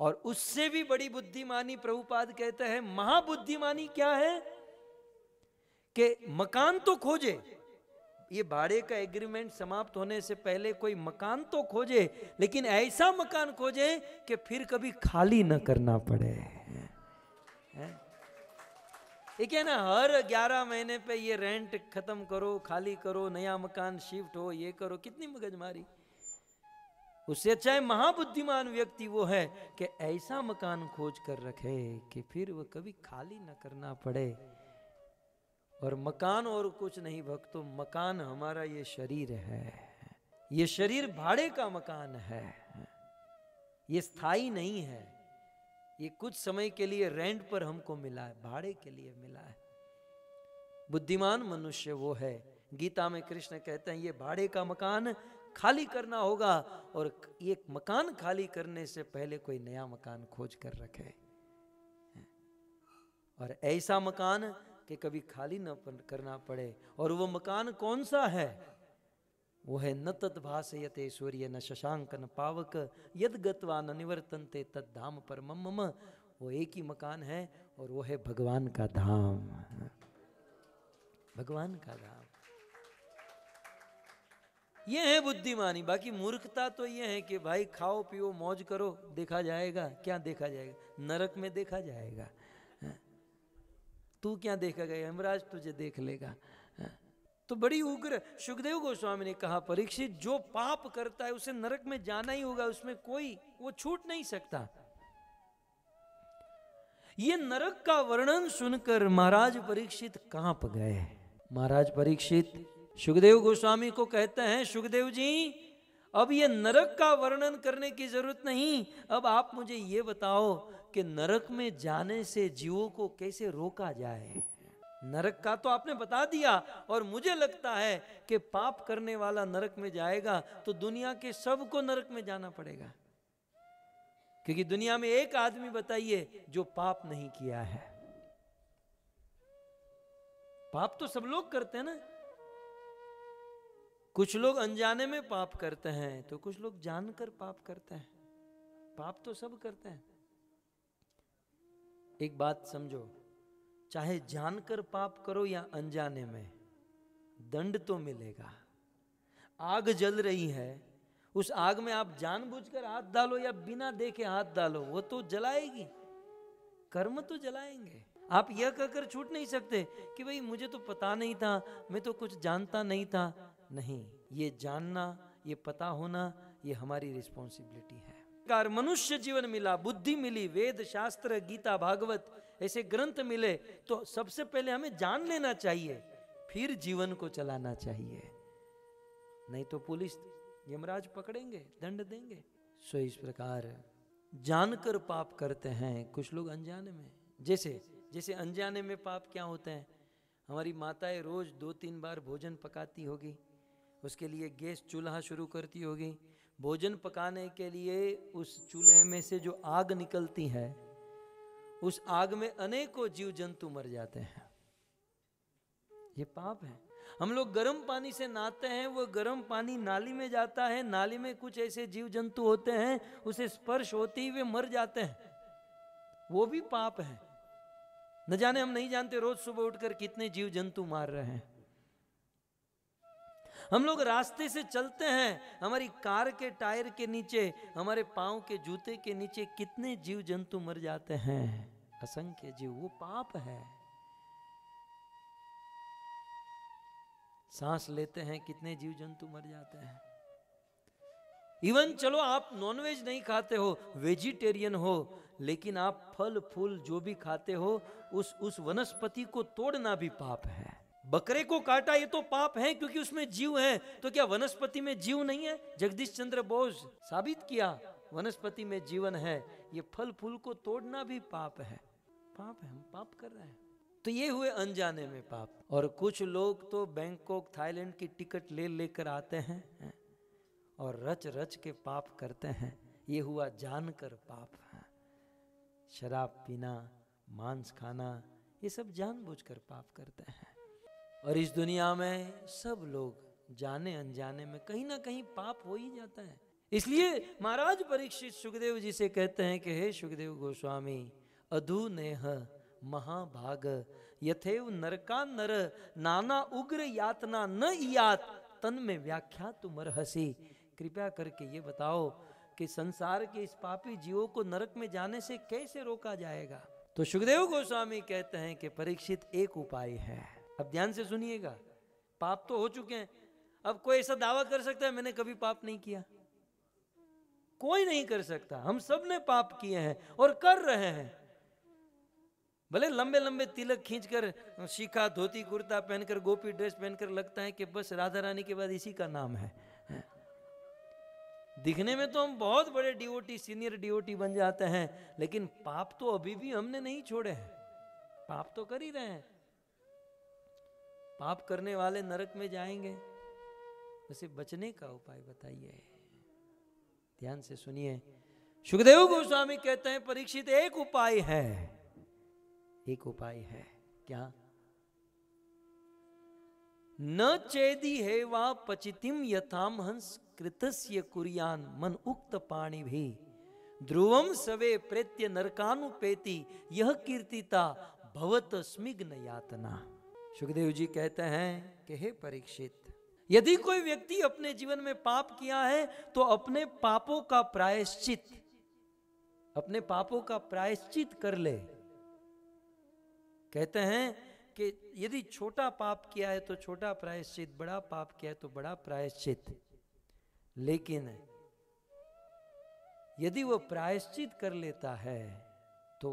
और उससे भी बड़ी बुद्धिमानी प्रभुपाद कहते हैं, महाबुद्धिमानी क्या है कि मकान तो खोजे, ये भाड़े का एग्रीमेंट समाप्त होने से पहले कोई मकान तो खोजे, लेकिन ऐसा मकान खोजे कि फिर कभी खाली न करना पड़े। ये क्या ना, हर 11 महीने पे ये रेंट खत्म करो, खाली करो, नया मकान शिफ्ट हो, ये करो, कितनी मगजमारी। उससे अच्छा है महाबुद्धिमान व्यक्ति वो है कि ऐसा मकान खोज कर रखे कि फिर वो कभी खाली न करना पड़े। और मकान और कुछ नहीं भक्तों, मकान हमारा ये शरीर है। ये शरीर भाड़े का मकान है, ये स्थायी नहीं है। ये कुछ समय के लिए रेंट पर हमको मिला है, भाड़े के लिए मिला है। बुद्धिमान मनुष्य वो है, गीता में कृष्ण कहते हैं ये भाड़े का मकान खाली करना होगा और ये मकान खाली करने से पहले कोई नया मकान खोज कर रखे। और ऐसा मकान कि कभी खाली न करना पड़े। और वो मकान कौन सा है? वो है न तत् भासयते सूर्य न शशांक न पावक यद गत्वा न निवर्तन्ते तद धाम परमम मम। वो एक ही मकान है और वो है भगवान का धाम। भगवान का धाम, ये है बुद्धिमानी। बाकी मूर्खता तो ये है कि भाई खाओ पियो मौज करो, देखा जाएगा। क्या देखा जाएगा? नरक में देखा जाएगा। तू क्या देखेगा? यमराज तुझे देख लेगा। तो बड़ी उग्र सुखदेव गोस्वामी ने कहा, परीक्षित जो पाप करता है उसे नरक में जाना ही होगा, उसमें कोई वो छूट नहीं सकता। ये नरक का वर्णन सुनकर महाराज परीक्षित कांप गए। महाराज परीक्षित सुखदेव गोस्वामी को कहते हैं, सुखदेव जी अब ये नरक का वर्णन करने की जरूरत नहीं, अब आप मुझे ये बताओ कि नरक में जाने से जीवों को कैसे रोका जाए। नरक का तो आपने बता दिया, और मुझे लगता है कि पाप करने वाला नरक में जाएगा तो दुनिया के सबको नरक में जाना पड़ेगा। क्योंकि दुनिया में एक आदमी बताइए जो पाप नहीं किया है। पाप तो सब लोग करते हैं ना। कुछ लोग अनजाने में पाप करते हैं तो कुछ लोग जानकर पाप करते हैं। पाप तो सब करते हैं। एक बात समझो, चाहे जानकर पाप करो या अनजाने में, दंड तो मिलेगा। आग जल रही है, उस आग में आप जानबूझकर हाथ डालो या बिना देखे हाथ डालो, वो तो जलाएगी। कर्म तो जलाएंगे। आप यह कहकर छूट नहीं सकते कि भाई मुझे तो पता नहीं था, मैं तो कुछ जानता नहीं था। नहीं, ये जानना, ये पता होना, ये हमारी रिस्पॉन्सिबिलिटी है। मनुष्य जीवन मिला, बुद्धि मिली, वेद शास्त्र गीता भागवत ऐसे ग्रंथ मिले, तो सबसे पहले हमें जान लेना चाहिए, फिर जीवन को चलाना चाहिए। नहीं तो पुलिस यमराज पकड़ेंगे, दंड देंगे। सो इस प्रकार जानकर पाप करते हैं कुछ लोग अनजाने में। जैसे अनजाने में पाप क्या होते हैं, हमारी माताएं रोज 2-3 बार भोजन पकाती होगी, उसके लिए गैस चूल्हा शुरू करती होगी। भोजन पकाने के लिए उस चूल्हे में से जो आग निकलती है, उस आग में अनेकों जीव जंतु मर जाते हैं। ये पाप है। हम लोग गर्म पानी से नहाते हैं, वो गर्म पानी नाली में जाता है, नाली में कुछ ऐसे जीव जंतु होते हैं, उसे स्पर्श होते ही वे मर जाते हैं, वो भी पाप है। न जाने हम नहीं जानते रोज सुबह उठकर कितने जीव जंतु मार रहे हैं। हम लोग रास्ते से चलते हैं, हमारी कार के टायर के नीचे, हमारे पांव के जूते के नीचे कितने जीव जंतु मर जाते हैं, असंख्य जीव। वो पाप है। सांस लेते हैं कितने जीव जंतु मर जाते हैं। इवन चलो आप नॉनवेज नहीं खाते हो, वेजिटेरियन हो, लेकिन आप फल फूल जो भी खाते हो उस वनस्पति को तोड़ना भी पाप है। बकरे को काटा ये तो पाप है क्योंकि उसमें जीव है, तो क्या वनस्पति में जीव नहीं है? जगदीश चंद्र बोस साबित किया वनस्पति में जीवन है। ये फल फूल को तोड़ना भी पाप है, पाप है, हम पाप कर रहे हैं। तो ये हुए अनजाने में पाप। और कुछ लोग तो बैंकॉक थाईलैंड की टिकट ले लेकर आते हैं और रच रच के पाप करते हैं। ये हुआ जानकर पाप है। शराब पीना, मांस खाना, ये सब जानबूझकर पाप करते हैं। और इस दुनिया में सब लोग जाने अनजाने में कहीं ना कहीं पाप हो ही जाता है। इसलिए महाराज परीक्षित सुखदेव जी से कहते हैं कि हे सुखदेव गोस्वामी, अधु नेह महाभाग यथेव नरका नर नाना उग्र यातना न इयात तन में व्याख्या तुम रहसी। कृपया करके ये बताओ कि संसार के इस पापी जीवों को नरक में जाने से कैसे रोका जाएगा? तो सुखदेव गोस्वामी कहते हैं कि परीक्षित एक उपाय है। अब ध्यान से सुनिएगा। पाप तो हो चुके हैं। अब कोई ऐसा दावा कर सकता है मैंने कभी पाप नहीं किया? कोई नहीं कर सकता। हम सब ने पाप किए हैं और कर रहे हैं। भले लंबे लंबे तिलक खींचकर, शिखा, धोती, कुर्ता पहनकर, गोपी ड्रेस पहनकर लगता है कि बस राधा रानी के बाद इसी का नाम है। दिखने में तो हम बहुत बड़े डिवोटी, सीनियर डिवोटी बन जाते हैं, लेकिन पाप तो अभी भी हमने नहीं छोड़े हैं। पाप तो कर ही रहे हैं। पाप करने वाले नरक में जाएंगे, उसे बचने का उपाय बताइए। ध्यान से सुनिए। सुखदेव गोस्वामी कहते हैं परीक्षित एक उपाय है, एक उपाय है। क्या? न चेदी है वा पचितिम यथाम हंस कृतस्य कुरियान मन उक्त पाणी भी ध्रुवम सवे प्रेत्य नरकानुपेति यह कीर्तिता भवत स्मिग्न यातना। सुखदेव जी कहते हैं कि हे परीक्षित, यदि कोई व्यक्ति अपने जीवन में पाप किया है तो अपने पापों का प्रायश्चित, अपने पापों का प्रायश्चित कर ले। कहते हैं कि यदि छोटा पाप किया है तो छोटा प्रायश्चित, बड़ा पाप किया है तो बड़ा प्रायश्चित। लेकिन यदि वो प्रायश्चित कर लेता है तो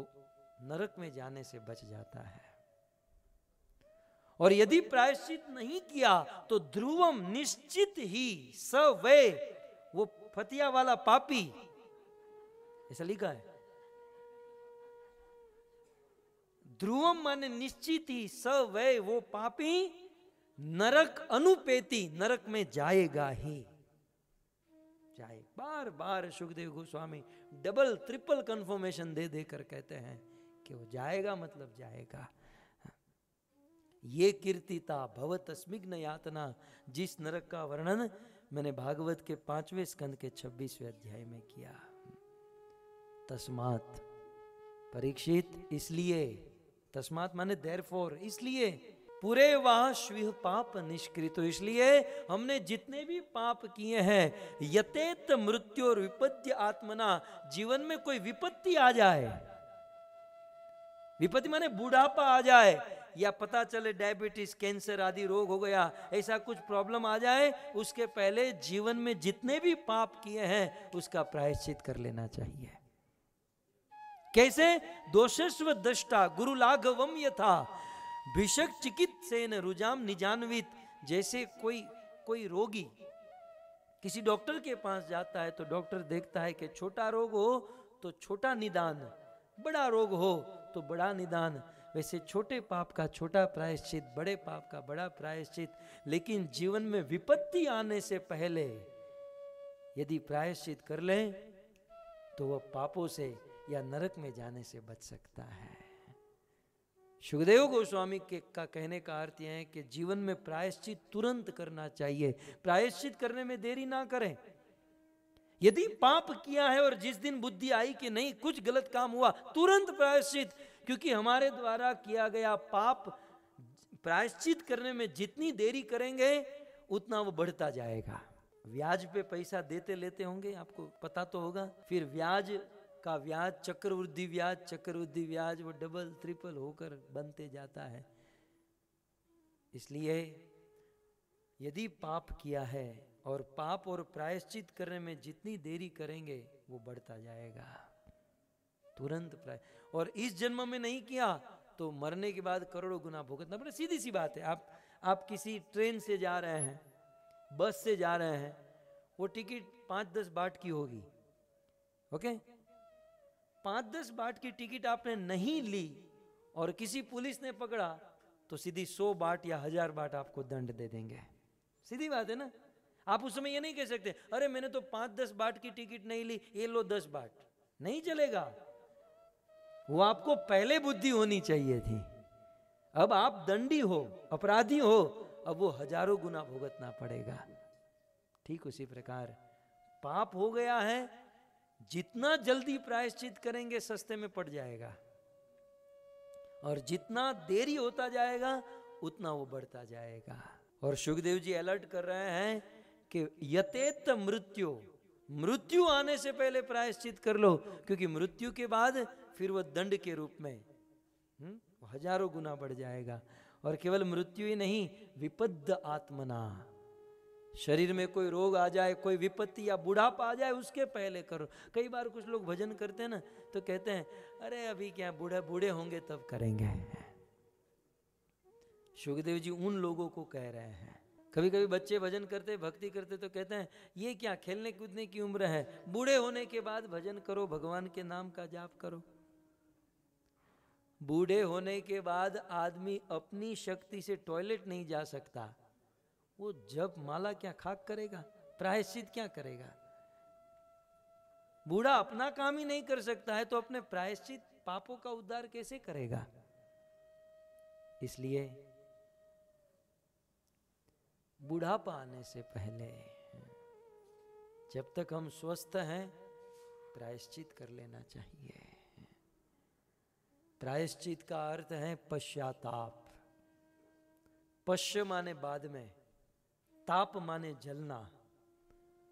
नरक में जाने से बच जाता है। और यदि प्रायश्चित नहीं किया तो ध्रुवम, निश्चित ही, सवै, वो फतिया वाला पापी, ऐसा लिखा है। ध्रुवम माने निश्चित ही, सवै, वो पापी नरक अनुपेति, नरक में जाएगा ही जाए। बार बार Sukhdev Goswami double triple confirmation दे देकर कहते हैं कि वो जाएगा, मतलब जाएगा। ये कीर्तिता भवत स्मिग्न यातना, जिस नरक का वर्णन मैंने भागवत के 5वें स्कंद के 26वें अध्याय में किया। तस्मात परीक्षित, इसलिए, तस्मात माने देयरफॉर, इसलिए पूरे वह स्वीह पाप निष्कृत, इसलिए हमने जितने भी पाप किए हैं, यतेत मृत्यु और विपत्ति आत्मना, जीवन में कोई विपत्ति आ जाए, विपत्ति माने बुढ़ापा आ जाए, या पता चले डायबिटीज, कैंसर आदि रोग हो गया, ऐसा कुछ प्रॉब्लम आ जाए, उसके पहले जीवन में जितने भी पाप किए हैं उसका प्रायश्चित कर लेना चाहिए। कैसे? दोषस्व दृष्टा गुरु लाघवम यथा भिषक चिकित्सेन रुजाम निजान्वित। जैसे कोई रोगी किसी डॉक्टर के पास जाता है तो डॉक्टर देखता है कि छोटा रोग हो तो छोटा निदान, बड़ा रोग हो तो बड़ा निदान। वैसे छोटे पाप का छोटा प्रायश्चित, बड़े पाप का बड़ा प्रायश्चित। लेकिन जीवन में विपत्ति आने से पहले यदि प्रायश्चित कर ले तो वह पापों से या नरक में जाने से बच सकता है। सुखदेव गोस्वामी का कहने का अर्थ यह है कि जीवन में प्रायश्चित तुरंत करना चाहिए, प्रायश्चित करने में देरी ना करें। यदि पाप किया है और जिस दिन बुद्धि आई कि नहीं कुछ गलत काम हुआ, तुरंत प्रायश्चित, क्योंकि हमारे द्वारा किया गया पाप प्रायश्चित करने में जितनी देरी करेंगे उतना वो बढ़ता जाएगा। ब्याज पे पैसा देते लेते होंगे, आपको पता तो होगा, फिर ब्याज का ब्याज, चक्रवृद्धि ब्याज वो डबल ट्रिपल होकर बनते जाता है। इसलिए यदि पाप किया है और पाप और प्रायश्चित करने में जितनी देरी करेंगे वो बढ़ता जाएगा, तुरंत प्राय। और इस जन्म में नहीं किया तो मरने के बाद करोड़ों गुना भुगतना पड़े। सीधी सी बात है। आप किसी ट्रेन से जा रहे हैं, बस से जा रहे हैं, वो टिकट 5-10 बाट की होगी, ओके। 5-10 बाट की टिकट आपने नहीं ली और किसी पुलिस ने पकड़ा तो सीधी 100 बाट या 1000 बाट आपको दंड दे देंगे। सीधी बात है ना। आप उस समय ये नहीं कह सकते अरे मैंने तो 5-10 बाट की टिकट नहीं ली, ये लो 10 बाट। नहीं चलेगा। वो आपको पहले बुद्धि होनी चाहिए थी। अब आप दंडी हो, अपराधी हो, अब वो हजारों गुना भुगतना पड़ेगा। ठीक उसी प्रकार पाप हो गया है, जितना जल्दी प्रायश्चित करेंगे सस्ते में पड़ जाएगा, और जितना देरी होता जाएगा उतना वो बढ़ता जाएगा। और सुखदेव जी अलर्ट कर रहे हैं कि यतेत मृत्यु आने से पहले प्रायश्चित कर लो, क्योंकि मृत्यु के बाद फिर वो दंड के रूप में हजारों गुना बढ़ जाएगा। और केवल मृत्यु ही नहीं, विपद्य आत्मना, शरीर में कोई रोग आ जाए, कोई विपत्ति या बुढ़ापा आ जाए, उसके पहले करो। कई बार कुछ लोग भजन करते हैं ना, तो कहते हैं अरे अभी क्या, बूढ़े होंगे तब करेंगे। सुखदेव जी उन लोगों को कह रहे हैं। कभी कभी बच्चे भजन करते, भक्ति करते, तो कहते हैं ये क्या, खेलने कूदने की उम्र है, बूढ़े होने के बाद भजन करो, भगवान के नाम का जाप करो। बूढ़े होने के बाद आदमी अपनी शक्ति से टॉयलेट नहीं जा सकता, वो जब माला क्या खाक करेगा, प्रायश्चित क्या करेगा। बूढ़ा अपना काम ही नहीं कर सकता है तो अपने प्रायश्चित पापों का उद्धार कैसे करेगा। इसलिए बुढ़ापा आने से पहले, जब तक हम स्वस्थ हैं, प्रायश्चित कर लेना चाहिए। प्रायश्चित का अर्थ है पश्चाताप। पश्य माने बाद में, ताप माने जलना।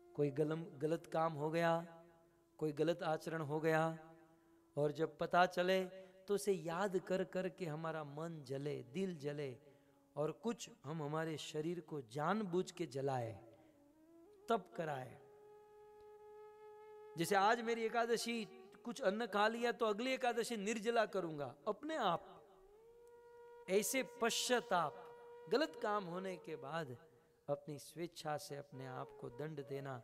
कोई गलत काम हो गया, कोई गलत आचरण हो गया, और जब पता चले तो उसे याद कर कर के हमारा मन जले, दिल जले, और कुछ हम हमारे शरीर को जानबूझ के जलाए, तब कराए। जैसे आज मेरी एकादशी, कुछ अन्न खा लिया तो अगली एकादशी निर्जला करूंगा अपने आप। ऐसे पश्चाताप, गलत काम होने के बाद अपनी स्वेच्छा से अपने आप को दंड देना,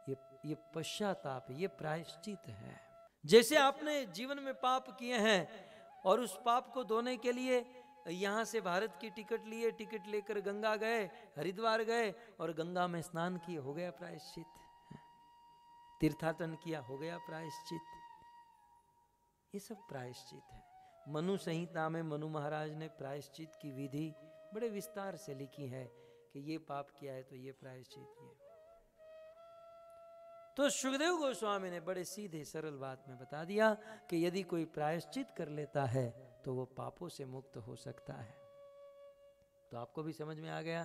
ये पश्चाताप, ये प्रायश्चित है। जैसे आपने जीवन में पाप किए हैं और उस पाप को धोने के लिए यहां से भारत की टिकट लिए, टिकट लेकर गंगा गए, हरिद्वार गए और गंगा में स्नान किए, हो गया प्रायश्चित। तीर्थाटन किया, हो गया प्रायश्चित। ये सब प्रायश्चित है। मनु संहिता में मनु महाराज ने प्रायश्चित की विधि बड़े विस्तार से लिखी है कि ये पाप किया है तो ये प्रायश्चित किया। तो सुखदेव गोस्वामी ने बड़े सीधे सरल बात में बता दिया कि यदि कोई प्रायश्चित कर लेता है तो वो पापों से मुक्त हो सकता है। तो आपको भी समझ में आ गया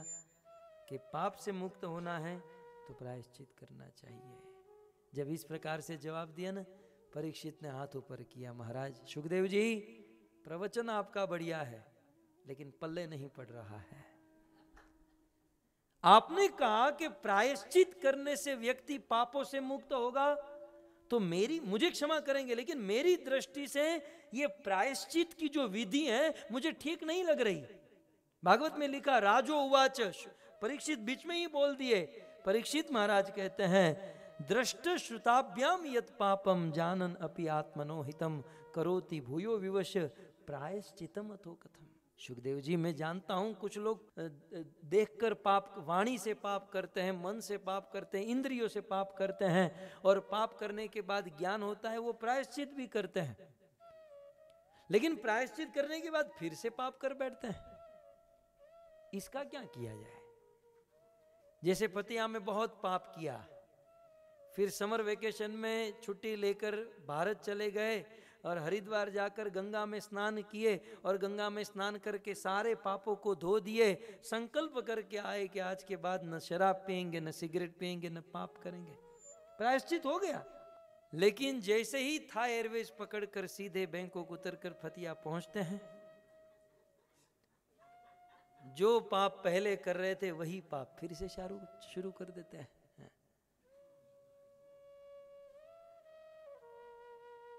कि पाप से मुक्त होना है तो प्रायश्चित करना चाहिए। जब इस प्रकार से जवाब दिया ना, परीक्षित ने हाथ ऊपर किया, महाराज सुखदेव जी प्रवचन आपका बढ़िया है लेकिन पल्ले नहीं पड़ रहा है। आपने कहा कि प्रायश्चित करने से व्यक्ति पापों से मुक्त होगा, तो मुझे क्षमा करेंगे, लेकिन मेरी दृष्टि से ये प्रायश्चित की जो विधि है मुझे ठीक नहीं लग रही। भागवत में लिखा, राजो उवाच, परीक्षित बीच में ही बोल दिए। परीक्षित महाराज कहते हैं, दृष्ट श्रुताभ्याम यत पापम जानन अपि आत्मनो हितम करोति भूयो विवश प्रायश्चितम अथो कथम। सुखदेव जी मैं जानता हूं कुछ लोग देखकर पाप, वाणी से पाप करते हैं, मन से पाप करते हैं, इंद्रियों से पाप करते हैं, और पाप करने के बाद ज्ञान होता है वो प्रायश्चित भी करते हैं, लेकिन प्रायश्चित करने के बाद फिर से पाप कर बैठते हैं। इसका क्या किया जाए? जैसे पतिया में बहुत पाप किया, फिर समर वेकेशन में छुट्टी लेकर भारत चले गए और हरिद्वार जाकर गंगा में स्नान किए, और गंगा में स्नान करके सारे पापों को धो दिए, संकल्प करके आए कि आज के बाद न शराब पिएंगे, न सिगरेट पिएंगे, न पाप करेंगे। प्रायश्चित हो गया। लेकिन जैसे ही थाई एयरवेज पकड़कर सीधे बैंकॉक उतरकर फतिया पहुंचते हैं, जो पाप पहले कर रहे थे वही पाप फिर से शुरू कर देते हैं।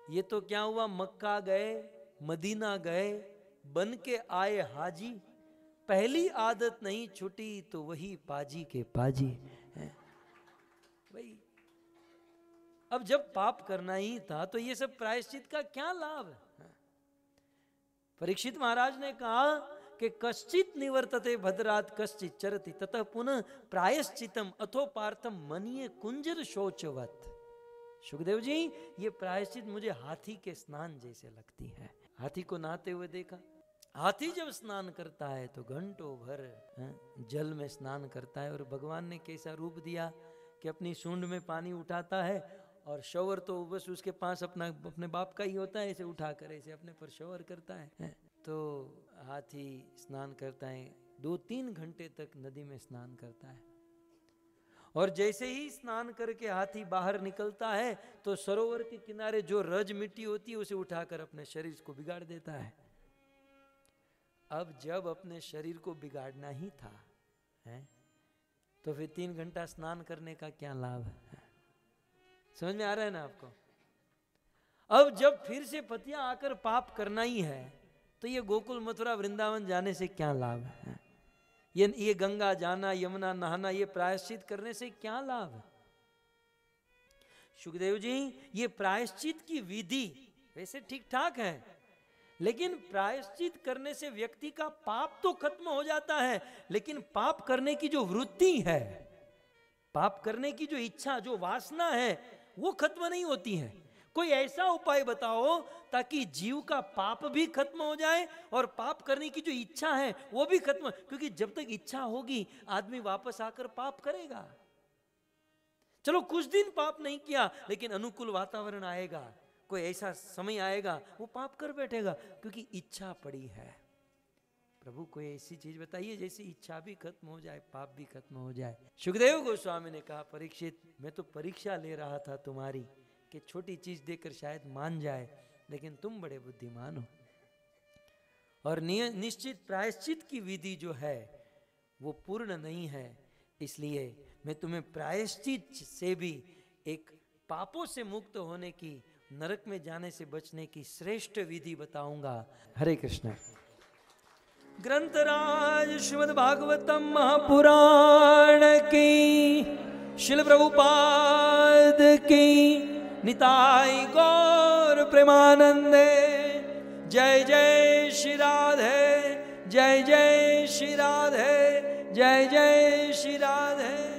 ये तो क्या हुआ, मक्का गए, मदीना गए, बन के आए हाजी, पहली आदत नहीं छुटी तो वही पाजी के पाजी हैं। भाई अब जब पाप करना ही था तो ये सब प्रायश्चित का क्या लाभ है? परीक्षित महाराज ने कहा कि कश्चित निवर्तते भद्रात कश्चित चरति ततः पुनः प्रायश्चितम अथो पार्थम मनीय कुंजर शौचवत। सुखदेव जी, ये प्रायश्चित मुझे हाथी के स्नान जैसे लगती है। हाथी को नहाते हुए देखा, हाथी जब स्नान करता है तो घंटों भर जल में स्नान करता है, और भगवान ने कैसा रूप दिया कि अपनी सूंड में पानी उठाता है, और शॉवर तो बस उसके पास अपने बाप का ही होता है, ऐसे उठा कर ऐसे अपने पर शॉवर करता है। तो हाथी स्नान करता है, 2-3 घंटे तक नदी में स्नान करता है, और जैसे ही स्नान करके हाथी बाहर निकलता है तो सरोवर के किनारे जो रज मिट्टी होती है उसे उठाकर अपने शरीर को बिगाड़ देता है। अब जब अपने शरीर को बिगाड़ना ही था तो फिर 3 घंटा स्नान करने का क्या लाभ है? समझ में आ रहा है ना आपको? अब जब फिर से पतिया आकर पाप करना ही है तो ये गोकुल मथुरा वृंदावन जाने से क्या लाभ है? ये गंगा जाना, यमुना नहाना, ये प्रायश्चित करने से क्या लाभ है? सुखदेव जी, ये प्रायश्चित की विधि वैसे ठीक ठाक है, लेकिन प्रायश्चित करने से व्यक्ति का पाप तो खत्म हो जाता है, लेकिन पाप करने की जो वृत्ति है, पाप करने की जो इच्छा, जो वासना है, वो खत्म नहीं होती है। कोई ऐसा उपाय बताओ ताकि जीव का पाप भी खत्म हो जाए और पाप करने की जो इच्छा है वो भी खत्म, क्योंकि जब तक इच्छा होगी आदमी वापस आकर पाप करेगा। चलो कुछ दिन पाप नहीं किया, लेकिन अनुकूल वातावरण आएगा, कोई ऐसा समय आएगा वो पाप कर बैठेगा, क्योंकि इच्छा पड़ी है। प्रभु कोई ऐसी चीज बताइए जैसे इच्छा भी खत्म हो जाए, पाप भी खत्म हो जाए। सुखदेव गोस्वामी ने कहा, परीक्षित, मैं तो परीक्षा ले रहा था तुम्हारी कि छोटी चीज देकर शायद मान जाए, लेकिन तुम बड़े बुद्धिमान हो, और निश्चित प्रायश्चित की विधि जो है वो पूर्ण नहीं है, इसलिए मैं तुम्हें प्रायश्चित से भी एक पापों से मुक्त होने की, नरक में जाने से बचने की श्रेष्ठ विधि बताऊंगा। हरे कृष्ण। ग्रंथराज श्रीमद् भागवतम महापुराण की, श्रील प्रभुपाद की, निताई गौर प्रेमानंदे। जय जय श्री राधे, जय जय श्री राधे, जय जय श्री राधे।